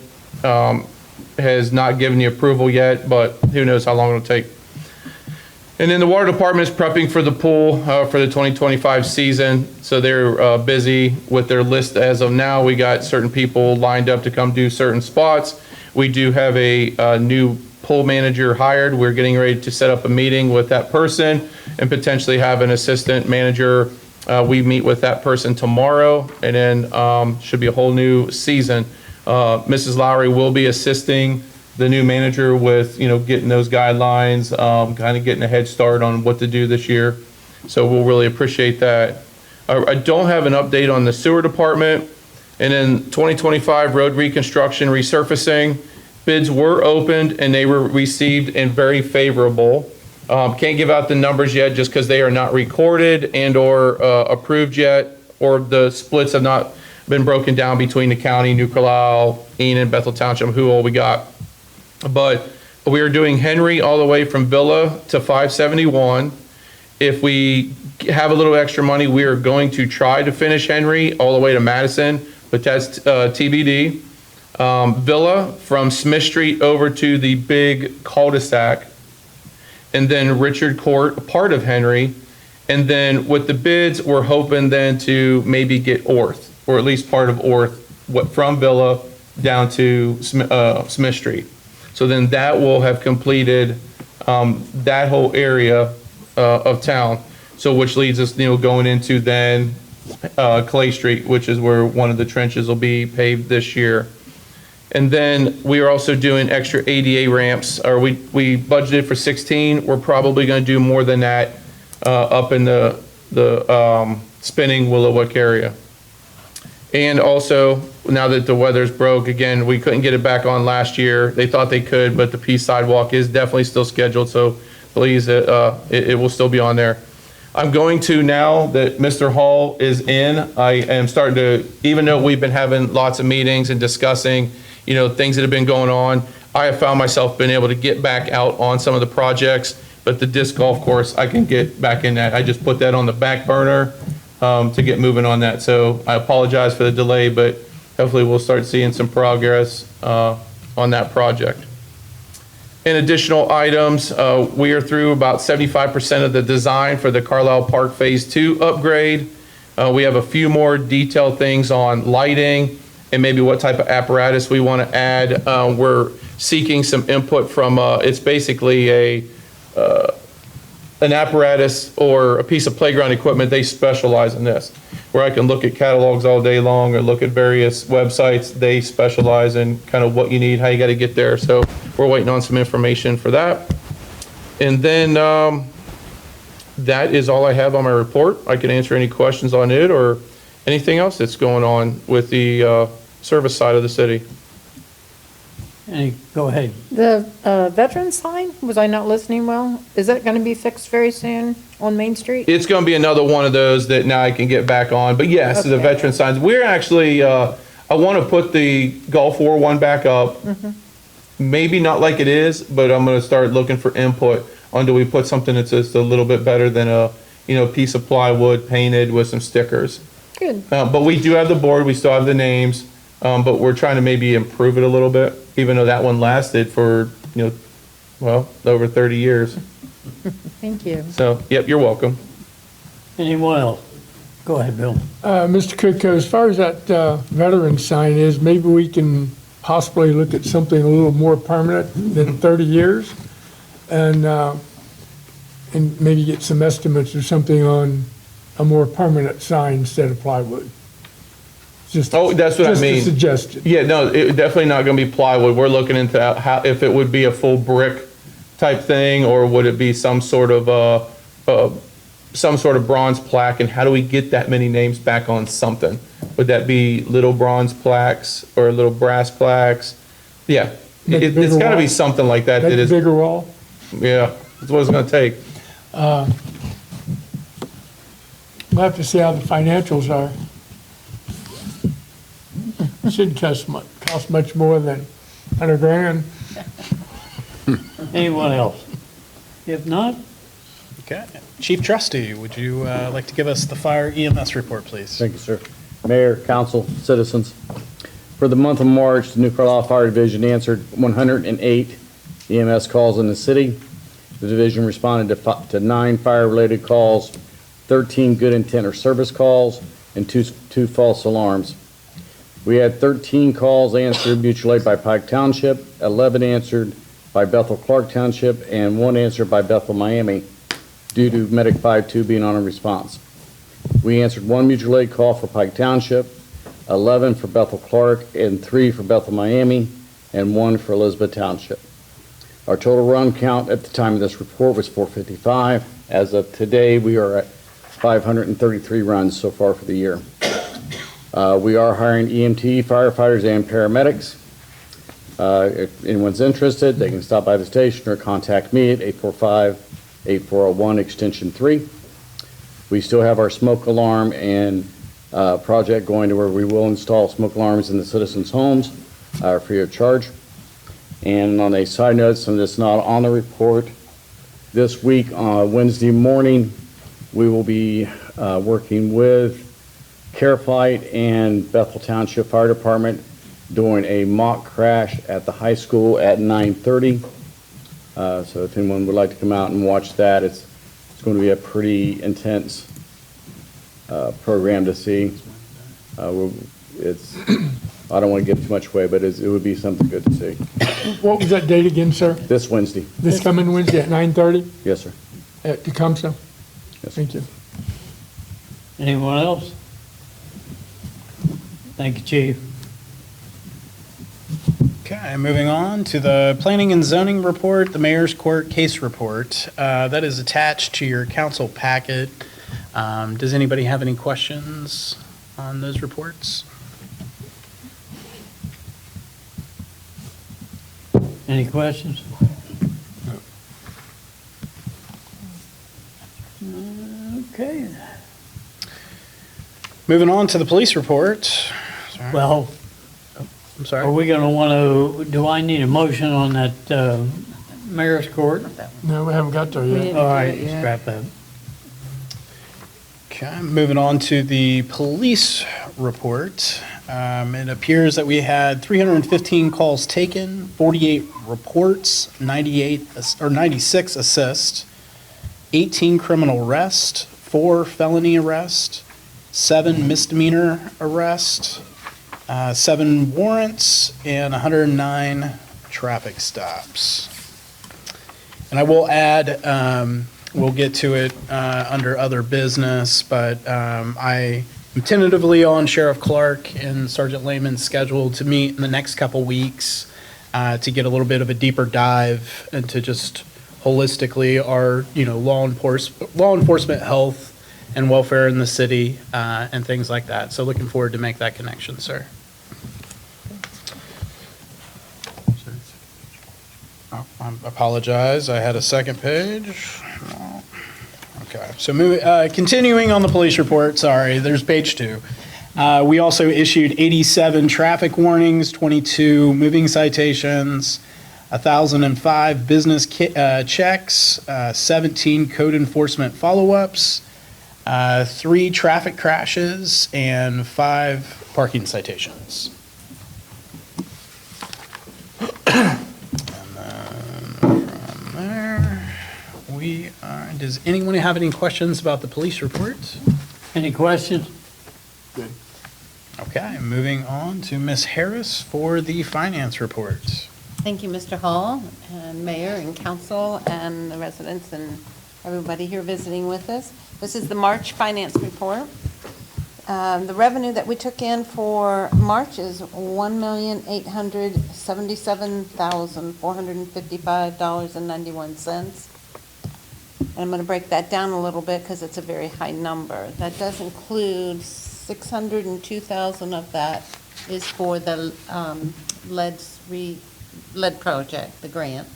has not given the approval yet, but who knows how long it'll take. And then the water department is prepping for the pool for the 2025 season. So they're busy with their list as of now. We got certain people lined up to come do certain spots. We do have a new pool manager hired. We're getting ready to set up a meeting with that person and potentially have an assistant manager. We meet with that person tomorrow, and then should be a whole new season. Mrs. Lowry will be assisting the new manager with, getting those guidelines, kind of getting a head start on what to do this year. So we'll really appreciate that. I don't have an update on the sewer department. And then 2025 road reconstruction resurfacing, bids were opened and they were received and very favorable. Can't give out the numbers yet just because they are not recorded and or approved yet, or the splits have not been broken down between the county, New Carlisle, Enid, Bethel Township, who all we got. But we are doing Henry all the way from Villa to 571. If we have a little extra money, we are going to try to finish Henry all the way to Madison, but that's TBD. Villa from Smith Street over to the big cul-de-sac, and then Richard Court, part of Henry. And then with the bids, we're hoping then to maybe get Orth, or at least part of Orth, from Villa down to Smith Street. So then that will have completed that whole area of town. So which leads us, going into then Clay Street, which is where one of the trenches will be paved this year. And then we are also doing extra ADA ramps, or we budgeted for 16. We're probably going to do more than that up in the spinning Willowwood area. And also, now that the weather's broke, again, we couldn't get it back on last year. They thought they could, but the Peace Sidewalk is definitely still scheduled, so please, it will still be on there. I'm going to, now that Mr. Hall is in, I am starting to, even though we've been having lots of meetings and discussing, things that have been going on, I have found myself being able to get back out on some of the projects, but the disc golf course, I can get back in that. I just put that on the back burner to get moving on that. So I apologize for the delay, but hopefully we'll start seeing some progress on that project. In additional items, we are through about 75% of the design for the Carlisle Park Phase 2 upgrade. We have a few more detailed things on lighting and maybe what type of apparatus we want to add. We're seeking some input from, it's basically an apparatus or a piece of playground equipment. They specialize in this. Where I can look at catalogs all day long or look at various websites, they specialize in kind of what you need, how you got to get there. So we're waiting on some information for that. And then that is all I have on my report. I can answer any questions on it or anything else that's going on with the service side of the city. Go ahead. The veteran sign, was I not listening well? Is that going to be fixed very soon on Main Street? It's going to be another one of those that now I can get back on. But yes, the Okay. veteran signs. We're actually, I want to put the Gulf War one back up. Maybe not like it is, but I'm going to start looking for input on do we put something that's just a little bit better than a, piece of plywood painted with some stickers. Good. But we do have the board, we still have the names, but we're trying to maybe improve it a little bit, even though that one lasted for, over 30 years. Thank you. So, yep, you're welcome. Anyone else? Go ahead, Bill. Mr. Cook, as far as that veteran sign is, maybe we can possibly look at something a little more permanent than 30 years and maybe get some estimates or something on a more permanent sign instead of plywood. Just, that's what I mean. Just a suggestion. Yeah, no, it definitely not going to be plywood. We're looking into how, if it would be a full brick type thing, or would it be some sort of bronze plaque, and how do we get that many names back on something? Would that be little bronze plaques or little brass plaques? Yeah, it's got to be something like that. That is bigger wall. Yeah, that's what it's going to take. We'll have to see how the financials are. It shouldn't cost much more than $100,000. Anyone else? If not, Okay. Chief Trustee, would you like to give us the fire EMS report, please? Thank you, sir. Mayor, council, citizens. For the month of March, the New Carlisle Fire Division answered 108 EMS calls in the city. The division responded to 9 fire-related calls, 13 good intent or service calls, and two false alarms. We had 13 calls answered mutual aid by Pike Township, 11 answered by Bethel Clark Township, and 1 answered by Bethel Miami due to Medic 5-2 being on a response. We answered 1 mutual aid call for Pike Township, 11 for Bethel Clark, and 3 for Bethel Miami, and 1 for Elizabeth Township. Our total run count at the time of this report was 455. As of today, we are at 533 runs so far for the year. We are hiring EMT, firefighters, and paramedics. If anyone's interested, they can stop by the station or contact me at 845-8401 extension 3. We still have our smoke alarm and project going to where we will install smoke alarms in the citizens' homes free of charge. And on a side note, some of this not on the report, this week, Wednesday morning, we will be working with CareFlight and Bethel Township Fire Department doing a mock crash at the high school at 9:30. So if anyone would like to come out and watch that, it's going to be a pretty intense program to see. I don't want to give too much away, but it would be something good to see. What was that date again, sir? This Wednesday. This coming Wednesday at 9:30 Yes, sir. at Tecumseh? Yes. Thank you. anyone else? Thank you, Chief. Okay, moving on to the Planning and Zoning Report, the Mayor's Court Case Report. That is attached to your council packet. Does anybody have any questions on those reports? Any questions? Okay, Moving on to the police report. Sorry. well, I'm are sorry. we gonna wanna, do I need a motion on that, mayor's court? No, we haven't got there yet. All right, Yeah. scrap that. Okay, moving on to the police report. It appears that we had 315 calls taken, 48 reports, 96 assists, 18 criminal arrests, 4 felony arrests, 7 misdemeanor arrests, 7 warrants, and 109 traffic stops. And I will add, we'll get to it under other business, but I am tentatively on Sheriff Clark and Sergeant Lehman's schedule to meet in the next couple weeks to get a little bit of a deeper dive into just holistically our, law enforcement, health, and welfare in the city and things like that. So looking forward to make that connection, sir. Oh, I apologize, I had a second page. No. Okay, so continuing on the police report, sorry, there's page 2. We also issued 87 traffic warnings, 22 moving citations, 1,005 business checks, 17 code enforcement follow-ups, 3 traffic crashes, and 5 parking citations. Does anyone have any questions about the police report? Any questions? Good. Okay, moving on to Ms. Harris for the finance report. Thank you, Mr. Hall, and Mayor, and Council, and the residents, and everybody here visiting with us. This is the March finance report. The revenue that we took in for March is $1,877,455.91. And I'm going to break that down a little bit because it's a very high number. That does include $602,000 of that is for the lead project, the grant.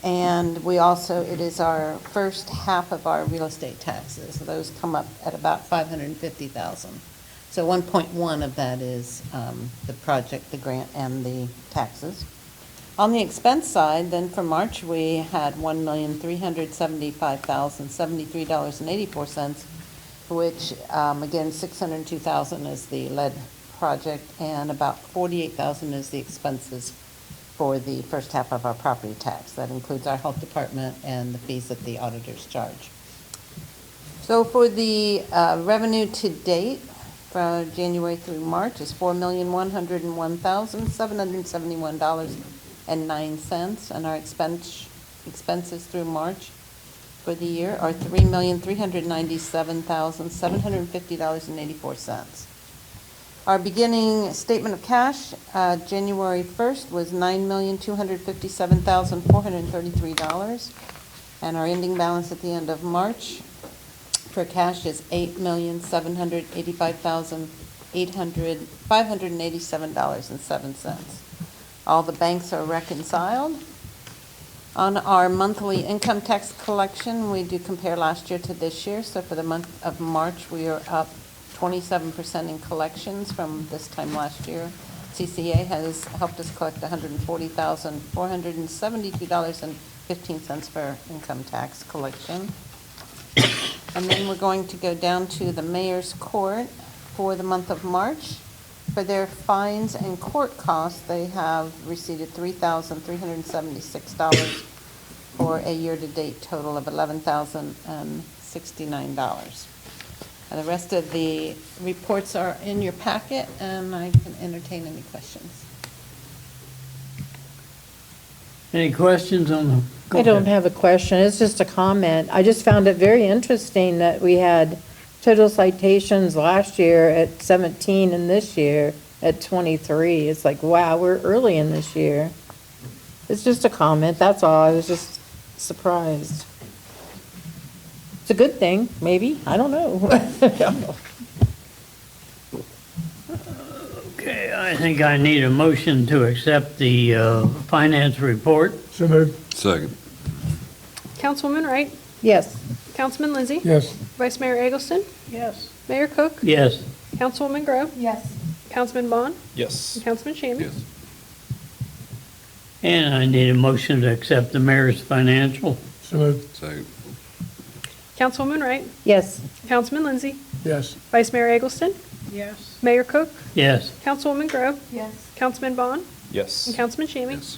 And we also, it is our first half of our real estate taxes. Those come up at about $550,000. So 1.1 of that is the project, the grant, and the taxes. On the expense side, then for March, we had $1,375,073.84, which, again, $602,000 is the lead project, and about $48,000 is the expenses for the first half of our property tax. That includes our health department and the fees that the auditors charge. So for the revenue to date, from January through March, is $4,101,771.09, and our expenses through March for the year are $3,397,750.84. Our beginning statement of cash, January 1st, was $9,257,433, and our ending balance at the end of March for cash is $8,785,587.07. All the banks are reconciled. On our monthly income tax collection, we do compare last year to this year. So for the month of March, we are up 27% in collections from this time last year. CCA has helped us collect $140,472.15 for income tax collection. And then we're going to go down to the mayor's court for the month of March. For their fines and court costs, they have received $3,376 for a year-to-date total of $11,069. And the rest of the reports are in your packet, and I can entertain any questions. Any questions on the? I don't have a question, it's just a comment. I just found it very interesting that we had total citations last year at 17 and this year at 23. It's like, wow, we're early in this year. It's just a comment, that's all. I was just surprised. It's a good thing, maybe, I don't know. Okay, I think I need a motion to accept the finance report. So moved. Second. Councilwoman Wright, Yes. Councilman Lindsay, Yes. Vice Mayor Eggleston, Yes. Mayor Cook, Yes. Councilwoman Grove, Yes. Councilman Bond, Yes. and Councilman Shammy. Yes. And I need a motion to accept the mayor's financial. So moved. Second. Councilwoman Wright, Yes. Councilman Lindsay, Yes. Vice Mayor Eggleston, Yes. Mayor Cook, Yes. Councilwoman Grove, Yes. Councilman Bond, Yes. and Councilman Shammy. Yes.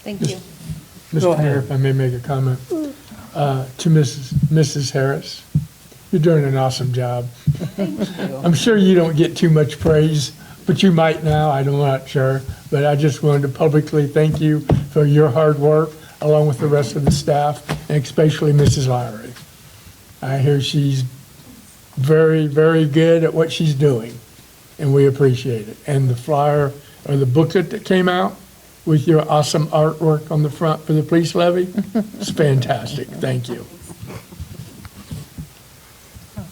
Thank you. Go Mr. ahead. Mayor, if I may make a comment. To Mrs. Harris, you're doing an awesome job. I'm sure you don't get too much praise, but you might now, I'm not sure. But I just wanted to publicly thank you for your hard work, along with the rest of the staff, and especially Mrs. Lowry. I hear she's very, very good at what she's doing, and we appreciate it. And the flyer, or the booklet that came out with your awesome artwork on the front for the police levy, it's fantastic. Thank you.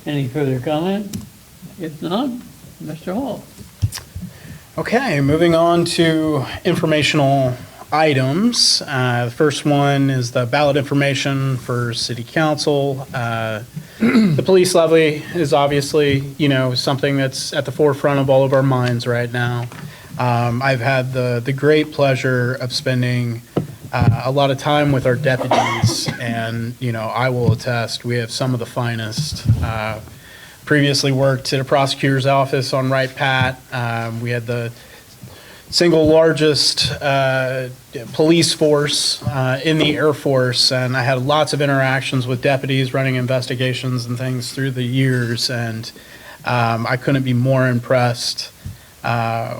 Any further comment? If not, Mr. Hall. Okay, moving on to informational items. The first one is the ballot information for city council. The police levy is obviously, something that's at the forefront of all of our minds right now. I've had the great pleasure of spending a lot of time with our deputies, and, I will attest, we have some of the finest. Previously worked at a prosecutor's office on Wright Pat. We had the single largest police force in the Air Force, and I had lots of interactions with deputies running investigations and things through the years, and I couldn't be more impressed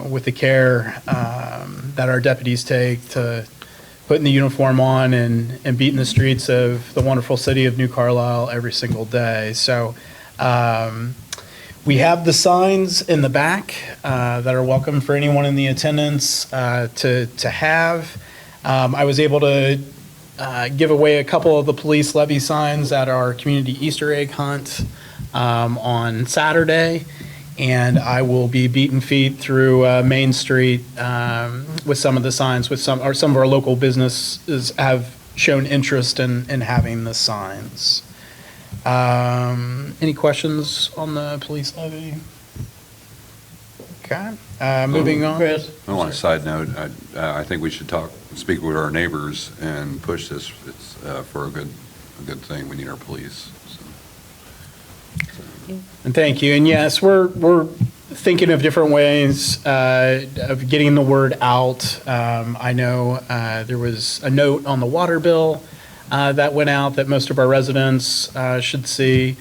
with the care that our deputies take to putting the uniform on and beating the streets of the wonderful city of New Carlisle every single day. So we have the signs in the back that are welcome for anyone in the attendance to have. I was able to give away a couple of the police levy signs at our community Easter egg hunt on Saturday, and I will be beating feet through Main Street with some of the signs. Some of our local businesses have shown interest in having the signs. Any questions on the police levy? Okay, moving on. Chris? On a side note, I think we should speak with our neighbors and push this. It's for a good thing. We need our police. And thank you. And yes, we're thinking of different ways of getting the word out. I know there was a note on the water bill that went out that most of our residents should see,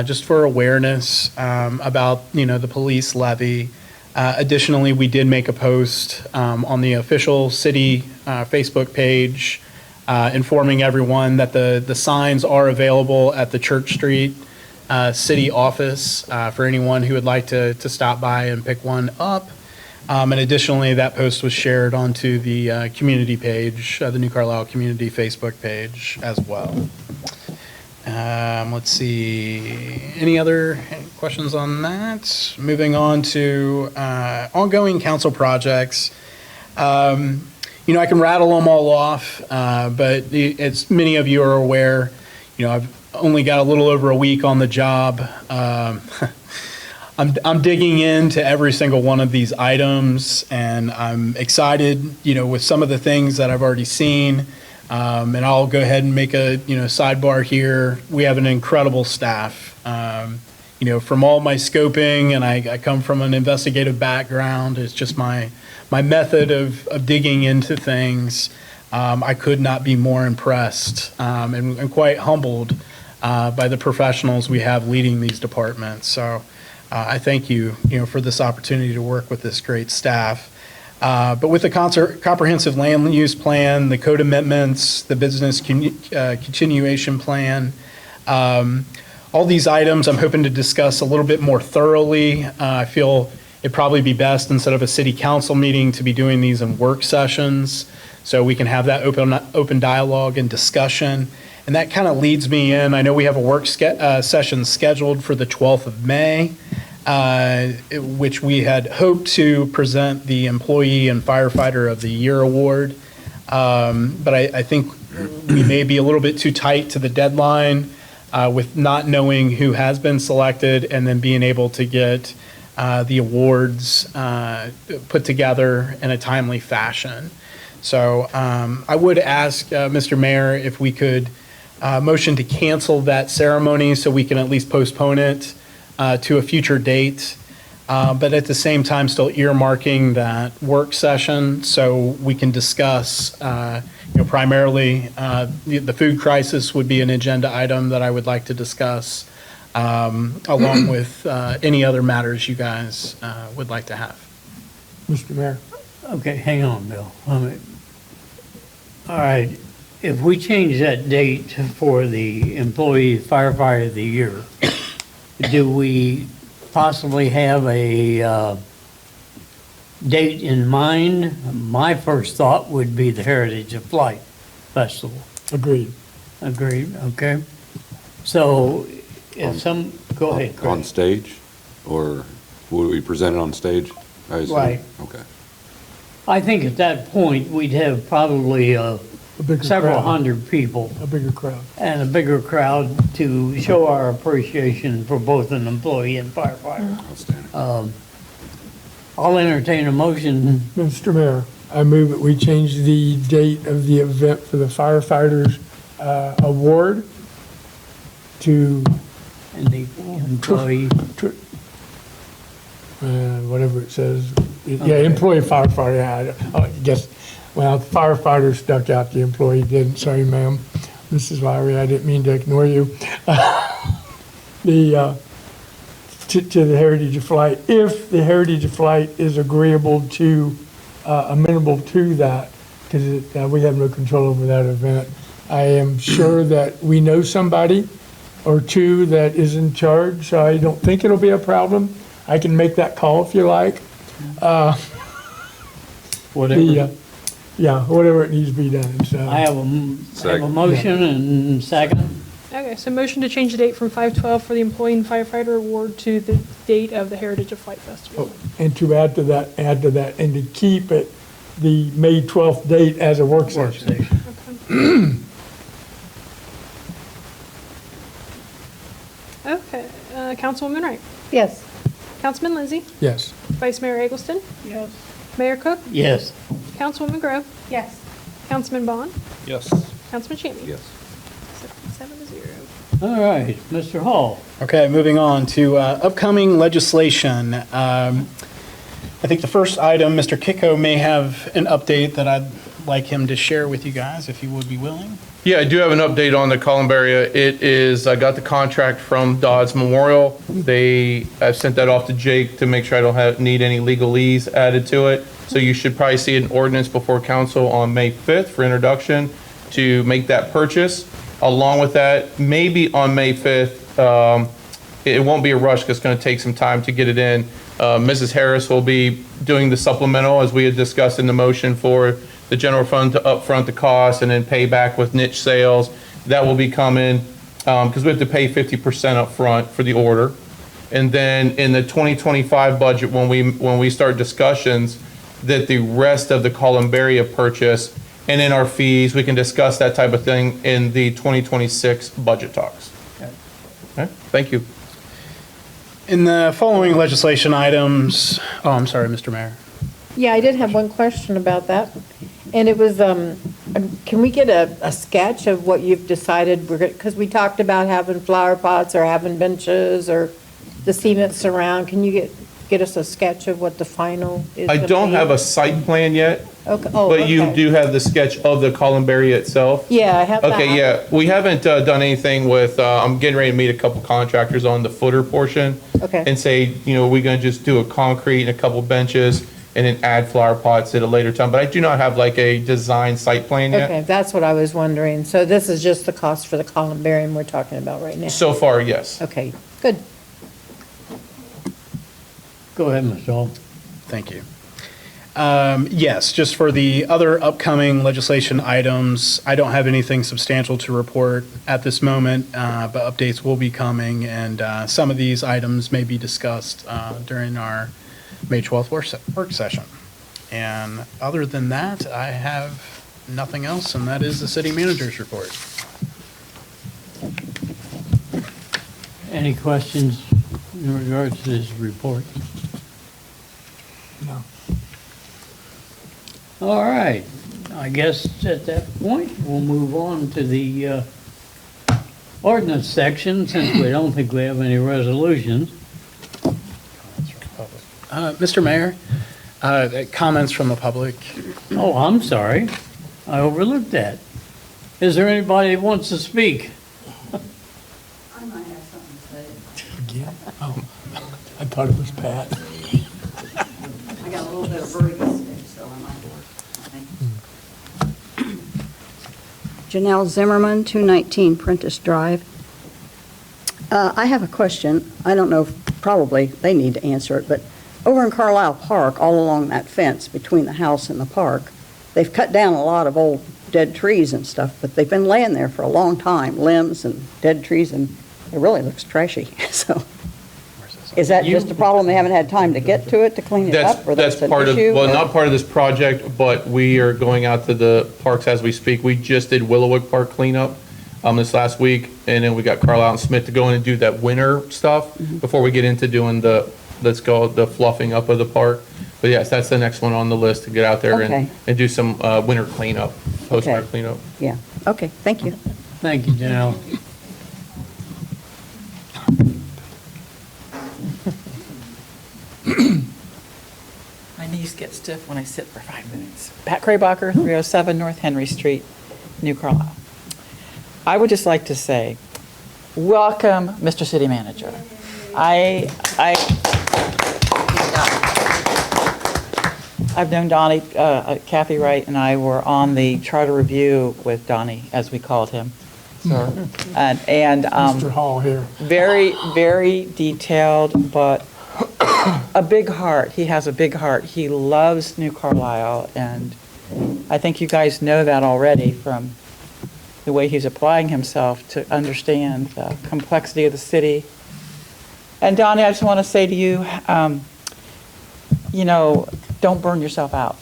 just for awareness about, the police levy. Additionally, we did make a post on the official city Facebook page informing everyone that the signs are available at the Church Street city office for anyone who would like to stop by and pick one up. And additionally, that post was shared onto the community page, the New Carlisle Community Facebook page as well. Let's see, any other questions on that? Moving on to ongoing council projects. I can rattle them all off, but as many of you are aware, I've only got a little over a week on the job. I'm digging into every single one of these items, and I'm excited, with some of the things that I've already seen. And I'll go ahead and make a, sidebar here. We have an incredible staff. From all my scoping, and I come from an investigative background. It's just my method of digging into things. I could not be more impressed and quite humbled by the professionals we have leading these departments. So I thank you, for this opportunity to work with this great staff. But with the comprehensive land use plan, the code amendments, the business continuation plan, all these items I'm hoping to discuss a little bit more thoroughly. I feel it'd probably be best, instead of a city council meeting, to be doing these in work sessions, so we can have that open dialogue and discussion. And that kind of leads me in. I know we have a work session scheduled for the 12th of May. which we had hoped to present the Employee and Firefighter of the Year award. But I think we may be a little bit too tight to the deadline with not knowing who has been selected and then being able to get the awards put together in a timely fashion. So I would ask Mr. Mayor if we could motion to cancel that ceremony so we can at least postpone it to a future date, but at the same time still earmarking that work session so we can discuss, primarily the food crisis would be an agenda item that I would like to discuss, along with any other matters you guys would like to have. Mr. Mayor. Okay, hang on, Bill. All right, if we change that date for the Employee Firefighter of the Year, do we possibly have a date in mind? My first thought would be the Heritage of Flight Festival. Agreed. Agreed, okay. So if go ahead, Craig. On stage, or would we present it on stage? I assume? Right. Okay. I think at that point, we'd have probably bigger several crowd. hundred people. A bigger crowd. And a bigger crowd to show our appreciation for both an employee and firefighter. Outstanding. I'll entertain a motion. Mr. Mayor, I move that we change the date of the event for the firefighters award to And the employee, whatever it says. Yeah, employee firefighter, I guess, well, firefighter stuck out, the employee didn't. Sorry, ma'am. Mrs. Lowry, I didn't mean to ignore you. To the Heritage of Flight, if the Heritage of Flight is agreeable to, amenable to that, because we have no control over that event. I am sure that we know somebody or two that is in charge, so I don't think it'll be a problem. I can make that call if you like. whatever. Yeah, whatever it needs to be done, so. I have a motion and second. Okay, so motion to change the date from 5/12 for the Employee and Firefighter Award to the date of the Heritage of Flight Festival. And to add to that, and to keep it the May 12th date as a work session. Okay, Councilwoman Wright. Yes. Councilman Lindsay. Yes. Vice Mayor Eggleston. Yes. Mayor Cook. Yes. Councilwoman Grove. Yes. Councilman Bond. Yes. Councilman Shammy. Yes. 7-0. All right, Mr. Hall. Okay, moving on to upcoming legislation. I think the first item, Mr. Kiko may have an update that I'd like him to share with you guys, if he would be willing. Yeah, I do have an update on the Columbaria. It is, I got the contract from Dodds Memorial. I've sent that off to Jake to make sure I don't need any legalese added to it. So you should probably see an ordinance before council on May 5th for introduction to make that purchase. Along with that, maybe on May 5th, it won't be a rush because it's going to take some time to get it in. Mrs. Harris will be doing the supplemental, as we had discussed in the motion, for the general fund to upfront the cost and then pay back with niche sales. That will be coming because we have to pay 50% upfront for the order. And then in the 2025 budget, when we start discussions, that the rest of the Columbaria purchase and in our fees, we can discuss that type of thing in the 2026 budget talks. Okay, thank you. In the following legislation items, I'm sorry, Mr. Mayor. Yeah, I did have one question about that. And it was, can we get a sketch of what you've decided? Because we talked about having flower pots or having benches or the cement surround. Can you get us a sketch of what the final is? I don't have a site plan yet. Okay. Oh, But you okay. do have the sketch of the Columbaria itself? Yeah, I have that. Okay, yeah, we haven't done anything with, I'm getting ready to meet a couple contractors on the footer portion. Okay. And say, we're gonna just do a concrete and a couple benches and then add flower pots at a later time. But I do not have like a design site plan yet. Okay, that's what I was wondering. So this is just the cost for the columbarium we're talking about right now? So far, yes. Okay, good. Go ahead, Mr. Hall. Thank you. Yes, just for the other upcoming legislation items, I don't have anything substantial to report at this moment, but updates will be coming, and some of these items may be discussed during our May 12th work session. And other than that, I have nothing else, and that is the city manager's report. Any questions in regards to this report? No. All right, I guess at that point, we'll move on to the ordinance section, since we don't think we have any resolutions. Mr. Mayor, comments from the public. Oh, I'm sorry, I overlooked that. Is there anybody that wants to speak? I might have something to say. Again? Oh, I thought it was Pat. I got a little bit of vertigo today, so I might. Janelle Zimmerman, 219 Prentice Drive. I have a question. I don't know, probably they need to answer it, but over in Carlisle Park, all along that fence between the house and the park, they've cut down a lot of old dead trees and stuff, but they've been laying there for a long time, limbs and dead trees, and it really looks trashy. So is that just a problem? They haven't had time to get to it to clean it up? Or That's an part of, issue, well, or- not part of this project, but we are going out to the parks as we speak. We just did Willowwood Park cleanup this last week, and then we got Carlisle and Smith to go in and do that winter stuff before we get into doing the, let's go, the fluffing up of the park. But yes, that's the next one on the list, to get out there Okay. and do some winter cleanup, post-winter Okay. cleanup. Yeah, okay, thank you. Thank you, Janelle. My knees get stiff when I sit for 5 minutes. Pat Craybacher, 307 North Henry Street, New Carlisle. I would just like to say, welcome, Mr. City Manager. I've known Donnie, Kathy Wright and I were on the charter review with Donnie, as we called him, sir. And Mr. Hall here. very, very detailed, but a big heart. He has a big heart. He loves New Carlisle, and I think you guys know that already from the way he's applying himself to understand the complexity of the city. And Donnie, I just want to say to you, don't burn yourself out,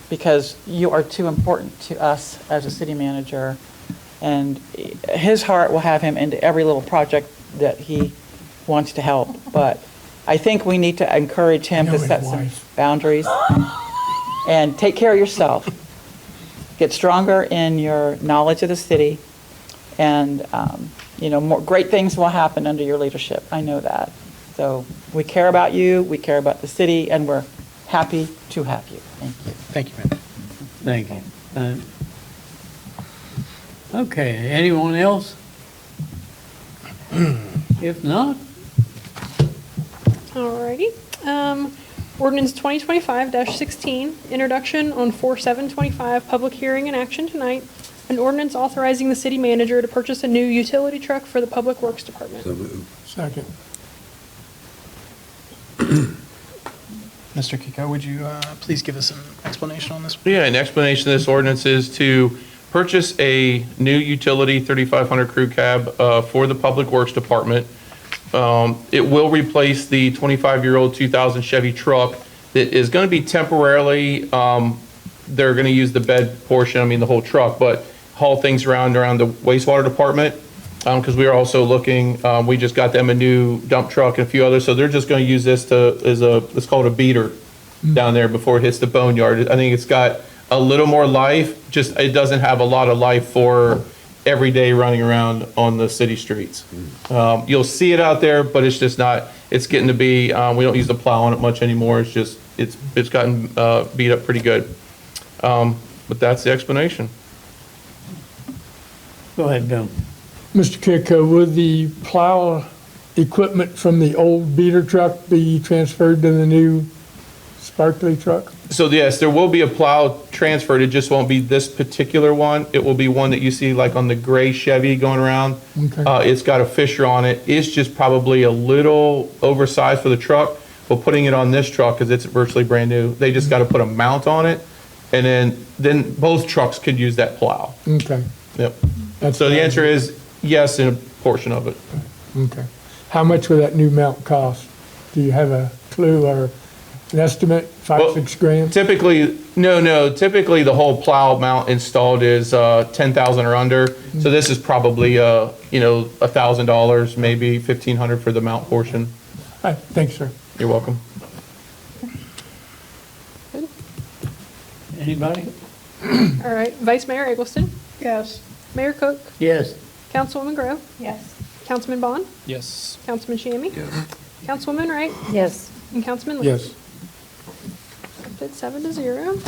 because you are too important to us as a city manager. And his heart will have him into every little project that he wants to help. But I think we need to encourage him to set some boundaries and take care of yourself. Get stronger in your knowledge of the city, and more great things will happen under your leadership. I know that. So we care about you, we care about the city, and we're happy to have you. Thank you. Thank you, ma'am. Thank you. Okay, anyone else? If not, Alrighty. Ordinance 2025-16, introduction on 4/7/25, public hearing and action tonight. An ordinance authorizing the city manager to purchase a new utility truck for the Public Works Department. Second. Mr. Kiko, would you please give us an explanation on this? Yeah, an explanation of this ordinance is to purchase a new utility 3500 crew cab for the Public Works Department. It will replace the 25-year-old 2000 Chevy truck that is going to be temporarily, they're going to use the bed portion, the whole truck, but haul things around the wastewater department, because we are also looking, we just got them a new dump truck and a few others, so they're just going to use this let's call it a beater down there before it hits the boneyard. I think it's got a little more life, just it doesn't have a lot of life for every day running around on the city streets. You'll see it out there, but it's just not, it's getting to be, we don't use the plow on it much anymore. It's just, it's gotten beat up pretty good. But that's the explanation. go ahead, Bill. Mr. Kiko, will the plow equipment from the old beater truck be transferred to the new sparkly truck? So yes, there will be a plow transferred. It just won't be this particular one. It will be one that you see like on the gray Chevy going around. Okay. It's got a Fisher on it. It's just probably a little oversized for the truck, but putting it on this truck, because it's virtually brand new, they just got to put a mount on it, and then both trucks could use that plow. Okay, Yep. That's So the fine. answer is yes in a portion of it. okay. How much would that new mount cost? Do you have a clue or an estimate, Well, 6 grand? Typically, no, typically the whole plow mount installed is 10,000 or under. So this is probably, $1,000, maybe 1,500 for the mount portion. All right, thanks, sir. You're welcome. Anybody? All right, Vice Mayor Eggleston, Yes. Mayor Cook, Yes. Councilwoman Grove, Yes. Councilman Bond, Yes. Councilman Shammy, Yes. Councilwoman Wright, Yes. and Councilman Lee. Yes. Adopted 7-0.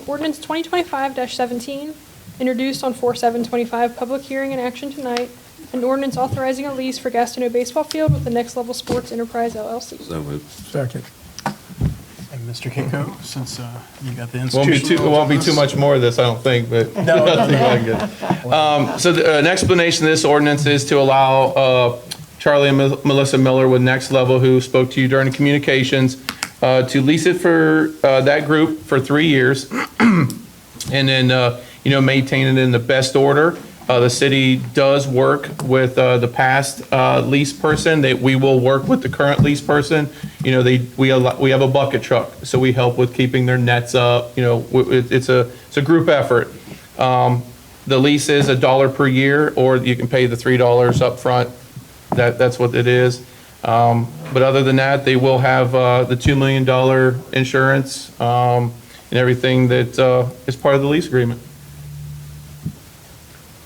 Ordinance 2025-17, introduced on 4/7/25, public hearing and action tonight. An ordinance authorizing a lease for Gastineau Baseball Field with the Next Level Sports Enterprise LLC. So moved. Second. And Mr. Kiko, since you got the It institutional. won't be too much more of this, I don't think, but. No. Nothing like it. So an explanation of this ordinance is to allow Charlie and Melissa Miller with Next Level, who spoke to you during the communications, to lease it for that group for 3 years. And then, maintain it in the best order. The city does work with the past lease person. We will work with the current lease person. We have a bucket truck, so we help with keeping their nets up. It's a group effort. The lease is $1 per year, or you can pay the $3 up front. That's what it is. But other than that, they will have the $2 million insurance and everything that is part of the lease agreement.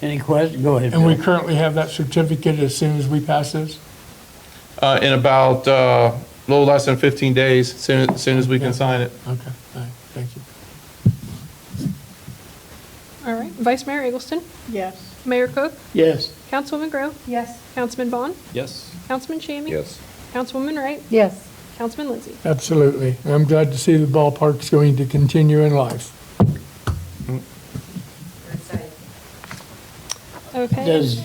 Any questions? Go ahead, And we Bill. currently have that certificate as soon as we pass this? In about a little less than 15 days, as soon as we can sign it. Okay, all right, thank you. All right, Vice Mayor Eggleston, Yes. Mayor Cook, Yes. Councilwoman Grove, Yes. Councilman Bond, Yes. Councilman Shammy, Yes. Councilwoman Wright, Yes. Councilman Lindsay. Absolutely. I'm glad to see the ballpark's going to continue in life. Okay. Does-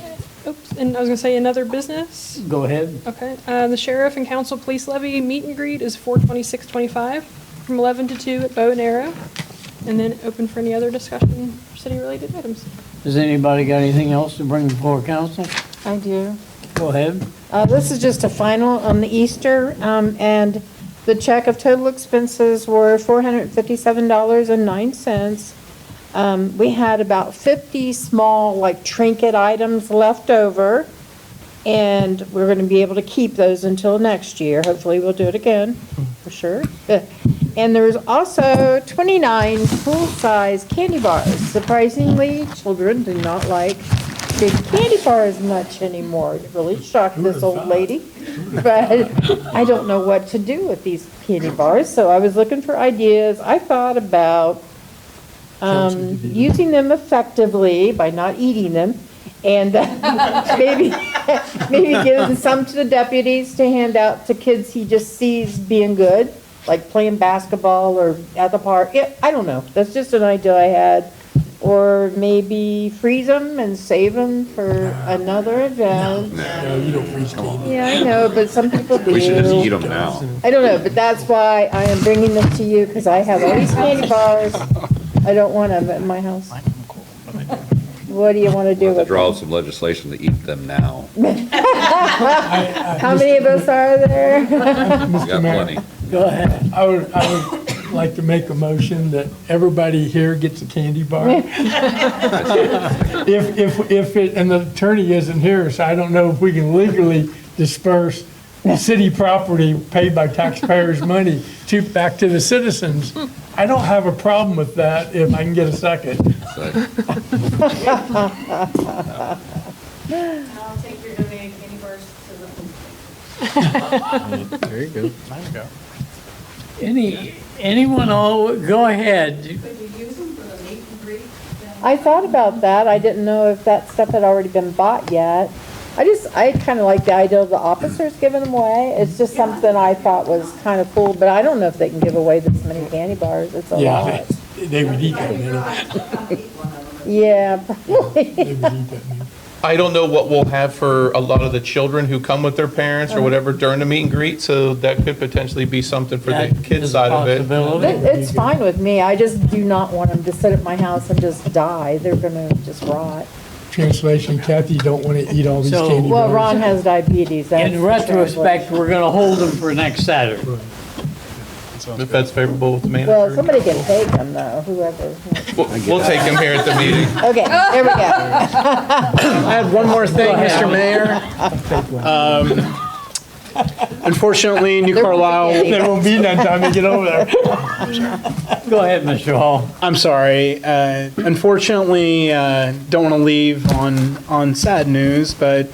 Oops, and I was gonna say another business. Go ahead. Okay, the sheriff and council police levy meet and greet is 4/26/25 from 11 to 2 at Bow and Arrow. And then open for any other discussion for city-related items. Does anybody got anything else to bring before council? I do. Go ahead. This is just a final on the Easter, and the check of total expenses were $457.09. We had about 50 small, like trinket items left over, and we're going to be able to keep those until next year. Hopefully, we'll do it again, for sure. And there's also 29 full-size candy bars. Surprisingly, children do not like big candy bars much anymore. It really shocked this old lady. But I don't know what to do with these candy bars, so I was looking for ideas. I thought about using them effectively by not eating them, and maybe giving some to the deputies to hand out to kids he just sees being good, like playing basketball or at the park. I don't know. That's just an idea I had. Or maybe freeze them and save them for another event. No, you don't freeze candy. Yeah, I know, but some people do. We should just eat them now. I don't know, but that's why I am bringing them to you, because I have all these candy bars. I don't want them in my house. What do you want to do with Draw them? some legislation to eat them now. How many of us are there? We got Mr. Mayor, plenty. Go ahead. I would like to make a motion that everybody here gets a candy bar. If it, and the attorney isn't here, so I don't know if we can legally disperse city property paid by taxpayers' money back to the citizens. I don't have a problem with that if I can get a second. I'll take your donated candy bars to the. There you go. There you go. Anyone, go ahead. Could you use them for the meet and greet? I thought about that. I didn't know if that stuff had already been bought yet. I kind of like the idea of the officers giving them away. It's just something I thought was kind of cool, but I don't know if they can give away this many candy bars. It's a lot. They would eat that many. Yeah, probably. They would eat that many. I don't know what we'll have for a lot of the children who come with their parents or whatever during the meet and greet, so that could potentially be something for the That kids is a side of it. possibility. It's fine with me. I just do not want them to sit at my house and just die. They're gonna just rot. Translation, Kathy, you don't want to eat all these So- candy Well, bars. Ron has diabetes. that's In the retrospect, we're gonna hold them for next Saturday. If that's favorable with the manager. Well, somebody can take them though, whoever. We'll take him here at the meeting. Okay, there we go. I had one more thing, Mr. Mayor. Unfortunately, New Carlisle. There won't be none time to get over there. Go ahead, Mr. Hall. I'm sorry. Unfortunately, don't want to leave on sad news, but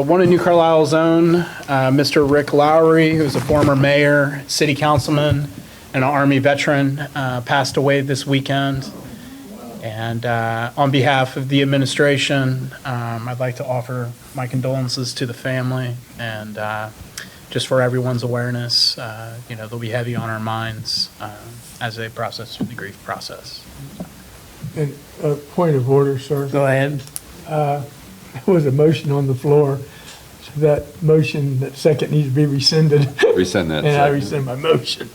one of New Carlisle's own, Mr. Rick Lowry, who's a former mayor, city councilman, and an Army veteran, passed away this weekend. And on behalf of the administration, I'd like to offer my condolences to the family, and just for everyone's awareness, they'll be heavy on our minds as they process through the grief process. And a point of order, sir. Go ahead. There was a motion on the floor. So that motion, that second needs to be rescinded. Rescind that And I second. rescind my motion.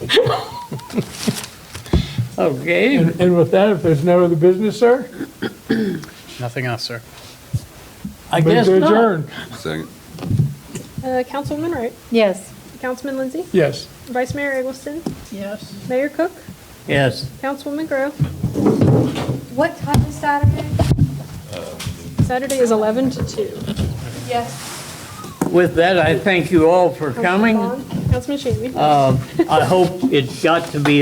Okay. And with that, if there's no other business, sir? Nothing else, sir. I move guess to not. adjourn. Second. Councilwoman Wright, Yes. Councilman Lindsay, Yes. Vice Mayor Eggleston, Yes. Mayor Cook, Yes. Councilwoman Grove. What time is Saturday? Saturday is 11 to 2. Yes. With that, I thank you all for coming. Councilman Bond, Councilman Shamey. I hope it got to be